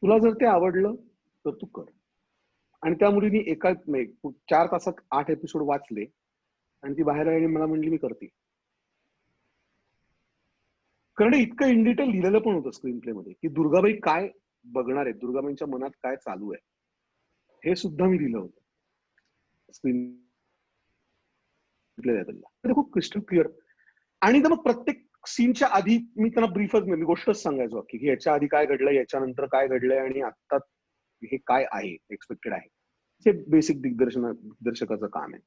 तुला जर ते आवडलं तर तू कर. आणि त्या मुलीने 4 तासात 8 एपिसोड वाचले आणि ती बाहेर आली आणि मला म्हणली मी करते. कारण इतकं इन डिटेल लिहिलेलं पण होतं स्क्रीन प्ले मध्ये की दुर्गाबाई काय बघणार आहेत, दुर्गाबाईंच्या मनात काय चालू आहे, हे सुद्धा मी लिहिलं होतं स्क्रीन प्ले. खूप क्रिस्टल क्लिअर. आणि मग प्रत्येक सीनच्या आधी मी त्यांना ब्रीफच मी गोष्टच सांगायचो की याच्या आधी काय घडलंय, याच्यानंतर काय घडलंय आणि आता हे काय आहे एक्सपेक्टेड आहे. हे बेसिक दिग्दर्शकाचं काम आहे.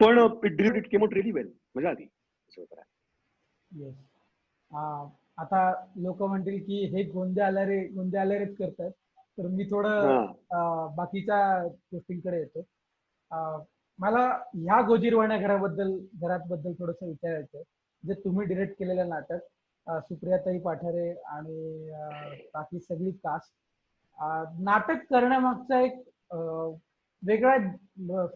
पण इट केम आउट रिअली वेल. मजा आली. येस. आता लोक म्हणतील की हे गोंदे आल्यारेच करतात, तर मी थोडं बाकीच्या गोष्टींकडे येतो. मला ह्या गोजीरवाण्या घराबद्दल थोडस विचारायचं. जे तुम्ही डिरेक्ट केलेलं नाटक, सुप्रियाताई पाठारे आणि बाकी सगळी कास्ट, नाटक करण्यामागचा एक वेगळा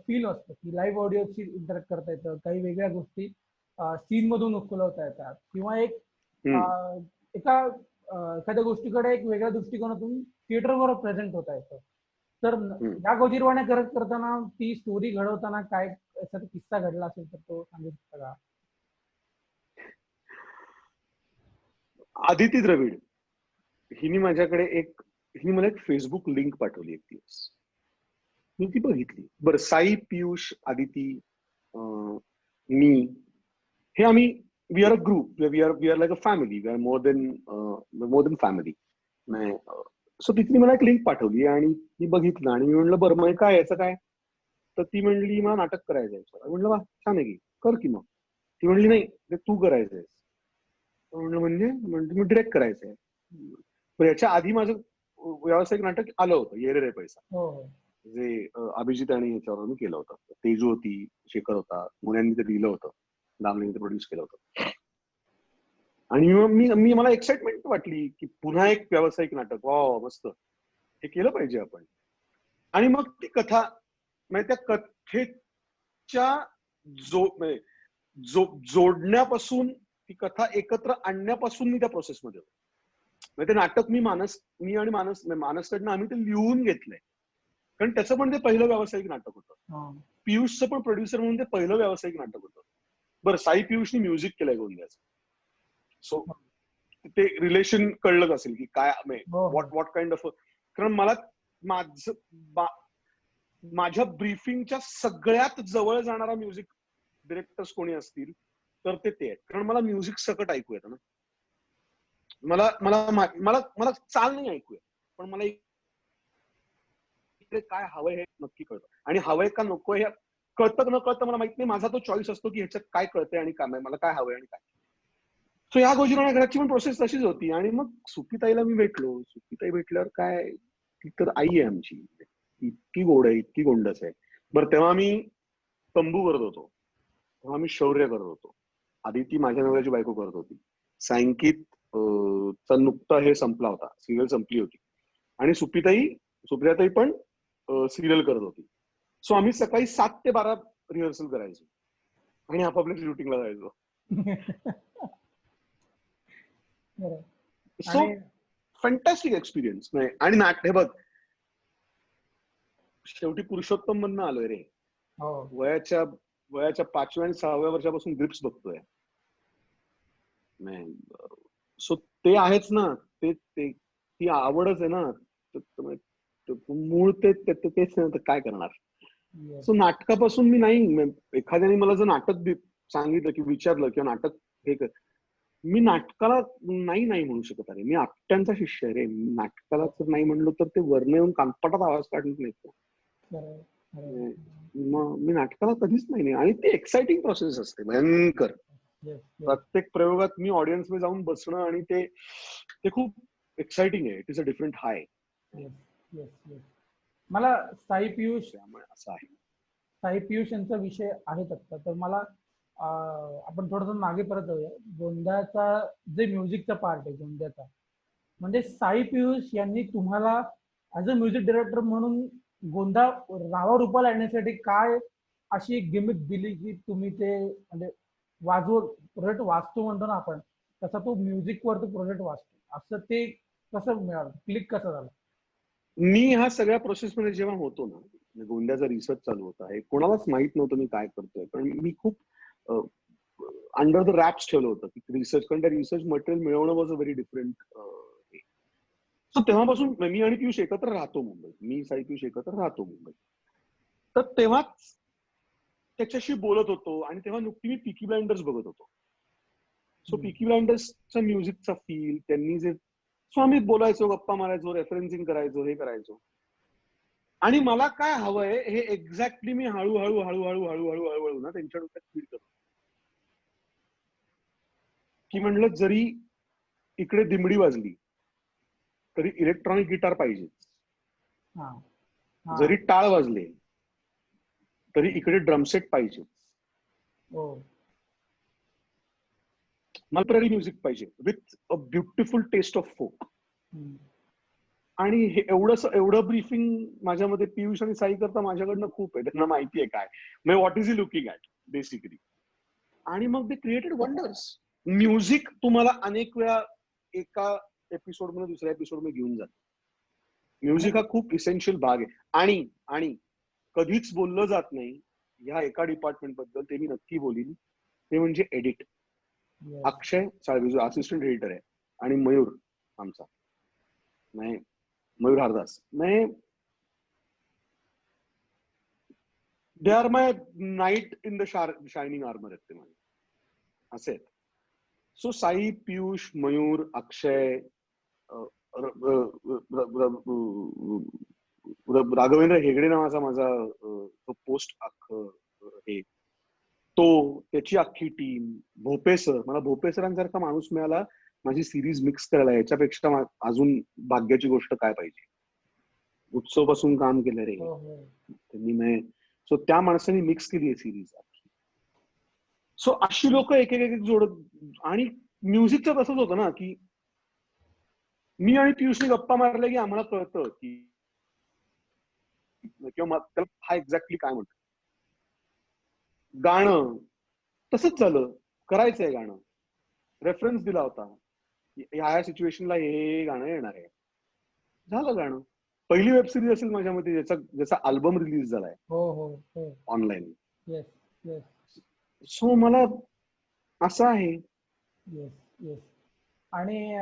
फील असतो की लाईव्ह ऑडिओची इंटरॅक्ट करता येतं, काही वेगळ्या गोष्टी सीन मधून उचलवता येतात, किंवा एखाद्या गोष्टीकडे एक वेगळ्या दृष्टिकोनातून थिएटरवर प्रेझेंट होता येतं. तर या गोजीरवाण्या करताना, ती स्टोरी घडवताना काय एखादा किस्सा घडला असेल तर तो सांगू शकता का? आदिती द्रविड हिने मला एक फेसबुक लिंक पाठवली एक दिवस, मी ती बघितली. बरं, साई, पियुष, आदिती, मी, हे आम्ही we are a group, we are like a family, we are more than family. So तिथे मला एक लिंक पाठवली आणि मी बघितलं आणि मी म्हणलं बरं मग काय याचं काय. तर ती म्हणली मला नाटक करायचं आहे. म्हणलं वा छान आहे की, कर की. मग ती म्हणली नाही ते तू करायचंय. म्हणलं म्हणजे मी डिरेक्ट करायचंय. याच्या आधी माझं व्यावसायिक नाटक आलं होतं, ये रे रे पैसा, जे अभिजित आणि याच्यावर मी केलं होतं. तेजू होती, शेखर होता, मुलांनी ते लिहिलं होतं, दामलेंनी ते प्रोड्यूस केलं होतं. आणि मला एक्साइटमेंट वाटली की पुन्हा एक व्यावसायिक नाटक, वा मस्त, हे केलं पाहिजे आपण. आणि मग ती कथा, म्हणजे त्या कथेच्या जोडण्यापासून, ती कथा एकत्र आणण्यापासून मी त्या प्रोसेसमध्ये होतो. म्हणजे ते नाटक मी आणि मानसकडनं आम्ही ते लिहून घेतलंय, कारण त्याचं पण ते पहिलं व्यावसायिक नाटक होतं. पियुषचं पण प्रोड्युसर म्हणून ते पहिलं व्यावसायिक नाटक होतं. बरं, साई पियुषने म्युझिक केलंय गोंद्याचं. सो ते रिलेशन कळलंच असेल की काय व्हॉट काइंड ऑफ. कारण मला माझ्या ब्रीफिंगच्या सगळ्यात जवळ जाणारा म्युझिक डिरेक्टर्स कोणी असतील तर ते आहेत. कारण मला म्युझिक सकट ऐकू येतं ना. मला मला मला मला चाल नाही ऐकूया, पण मला इकडे काय हवंय हे नक्की कळतं. आणि हवंय का नको हे कळतं न कळतं मला माहित नाही. माझा तो चॉईस असतो की ह्याच्यात काय कळतंय आणि काय मला काय हवंय आणि काय. सो या गोजीरवाण्या घराची पण प्रोसेस तशीच होती. आणि मग सुप्रीताईला मी भेटलो. सुप्रीताई भेटल्यावर काय, ती तर आई आहे आमची, इतकी गोड आहे, इतकी गोंडस आहे. बरं, तेव्हा मी तंबू करत होतो, तेव्हा मी शौर्य करत होतो, आदिती माझ्या नवऱ्याची बायको करत होती, सांकित चा नुकता हे संपला होता, सिरियल संपली होती, आणि सुप्रियाताई पण सिरियल करत होती. सो आम्ही सकाळी 7 ते 12 रिहर्सल करायचो आणि आपापल्या शूटिंगला जायचो. So fantastic experience. आणि हे बघ, शेवटी पुरुषोत्तम मधनं आलोय रे. वयाच्या 5व्या आणि 6व्या वर्षापासून ग्रिप्स बघतोय. सो ते आहेच ना, ती आवडच आहे ना. मूळ तेच नाही तर काय करणार. Yes. सो नाटकापासून मी नाही, एखाद्याने मला जर नाटक सांगितलं की विचारलं किंवा नाटक हे कर, मी नाटकाला नाही नाही म्हणू शकत. अरे मी आपट्यांचा शिष्य आहे रे. नाटकाला जर नाही म्हणलो तर ते वर्ण येऊन कानपटात आवाज काढत नाही. खरंय, खरंय. मग मी नाटकाला कधीच नाही. आणि ते एक्साइटिंग प्रोसेस असते, भयंकर. Yes, yes, प्रत्येक प्रयोगात मी ऑडियन्समध्ये जाऊन बसणं आणि ते खूप एक्साइटिंग आहे. It is a different high. yes, yes, yes. मला साई पियुष त्यामुळे असं आहे. साई पियुष यांचा विषय आहेच आता. तर मला आपण थोडंसं मागे परत जाऊया. गोंधळाचा जे म्युझिकचा पार्ट आहे गोंधळाचा, म्हणजे साई पियुष यांनी तुम्हाला ऍज अ म्युझिक डायरेक्टर म्हणून गोंधळ रावा रूपाला आणण्यासाठी काय अशी एक गिमिक दिली की तुम्ही ते म्हणजे प्रोजेक्ट वाचतो म्हणतो ना आपण, तसा तो म्युझिक वर तो प्रोजेक्ट वाचतो, असं ते कसं मिळालं, क्लिक कसं झालं? मी ह्या सगळ्या प्रोसेसमध्ये जेव्हा होतो ना, गोंद्याचा रिसर्च चालू होता, हे कोणालाच माहित नव्हतं मी काय करतोय. पण मी खूप अंडर द रॅप्स ठेवलं होतं की रिसर्च, कारण त्या रिसर्च मटेरियल मिळवणं was a very different. So तेव्हापासून मी आणि पियुष एकत्र राहतो मुंबईत. मी साई पियुष एकत्र राहतो मुंबईत. तर तेव्हाच त्याच्याशी बोलत होतो आणि तेव्हा नुकती मी पीकी ब्लाइंडर्स बघत होतो. सो पीकी ब्लाइंडर्सचा म्युझिकचा फील, त्यांनी जे, सो आम्ही बोलायचो, गप्पा मारायचो, रेफरन्सिंग करायचो, हे करायचो. आणि मला काय हवंय हे एक्झॅक्टली मी हळूहळू हळूहळू हळूहळू हळूहळू ना त्यांच्या डोक्यात फील करतो. की म्हणलं जरी इकडे दिमडी वाजली तरी इलेक्ट्रॉनिक गिटार पाहिजे, जरी टाळ वाजले तरी इकडे ड्रमसेट पाहिजे, मल्पररी म्युझिक पाहिजे with a beautiful taste of folk. आणि हे एवढं ब्रीफिंग माझ्यामध्ये पियुष आणि साई करता माझ्याकडनं खूप आहे. त्यांना माहिती आहे काय म्हणजे what is he looking at basically. आणि मग दे क्रिएटेड वंडर्स. म्युझिक तुम्हाला अनेक वेळा एका एपिसोड मध्ये दुसऱ्या एपिसोड मध्ये घेऊन जातो. म्युझिक हा खूप इसेन्शियल भाग आहे. आणि कधीच बोललं जात नाही ह्या एका डिपार्टमेंट बद्दल, ते मी नक्की बोलीन, ते म्हणजे एडिट. अक्षय साळवे जो असिस्टंट एडिटर आहे आणि मयूर आमचा Mayur Hardas, they are my night in the shining armour आहेत ते माझे असे. सो साई, पियुष, मयूर, अक्षय, राघवेंद्र हेगडे नावाचा माझा पोस्ट हे, तो, त्याची अख्खी टीम, भोपे सर, मला भोपे सरांसारखा माणूस मिळाला माझी सिरीज मिक्स करायला, याच्यापेक्षा अजून भाग्याची गोष्ट काय पाहिजे. उत्सव पासून काम केलं रे त्यांनी. सो त्या माणसाने मिक्स केली आहे सिरीज. सो अशी लोक एक एक जोडत. आणि म्युझिकचं तसंच होतं ना की मी आणि पियुषने गप्पा मारल्या की आम्हाला कळतं की किंवा हा एक्झॅक्टली काय म्हणतो. गाणं तसंच झालं, करायचंय गाणं, रेफरन्स दिला होता ह्या सिच्युएशनला हे गाणं येणार आहे, झालं गाणं. पहिली वेब सिरीज असेल माझ्यामध्ये ज्याचा अल्बम रिलीज झालाय ऑनलाईन. सो मला असं आहे. आणि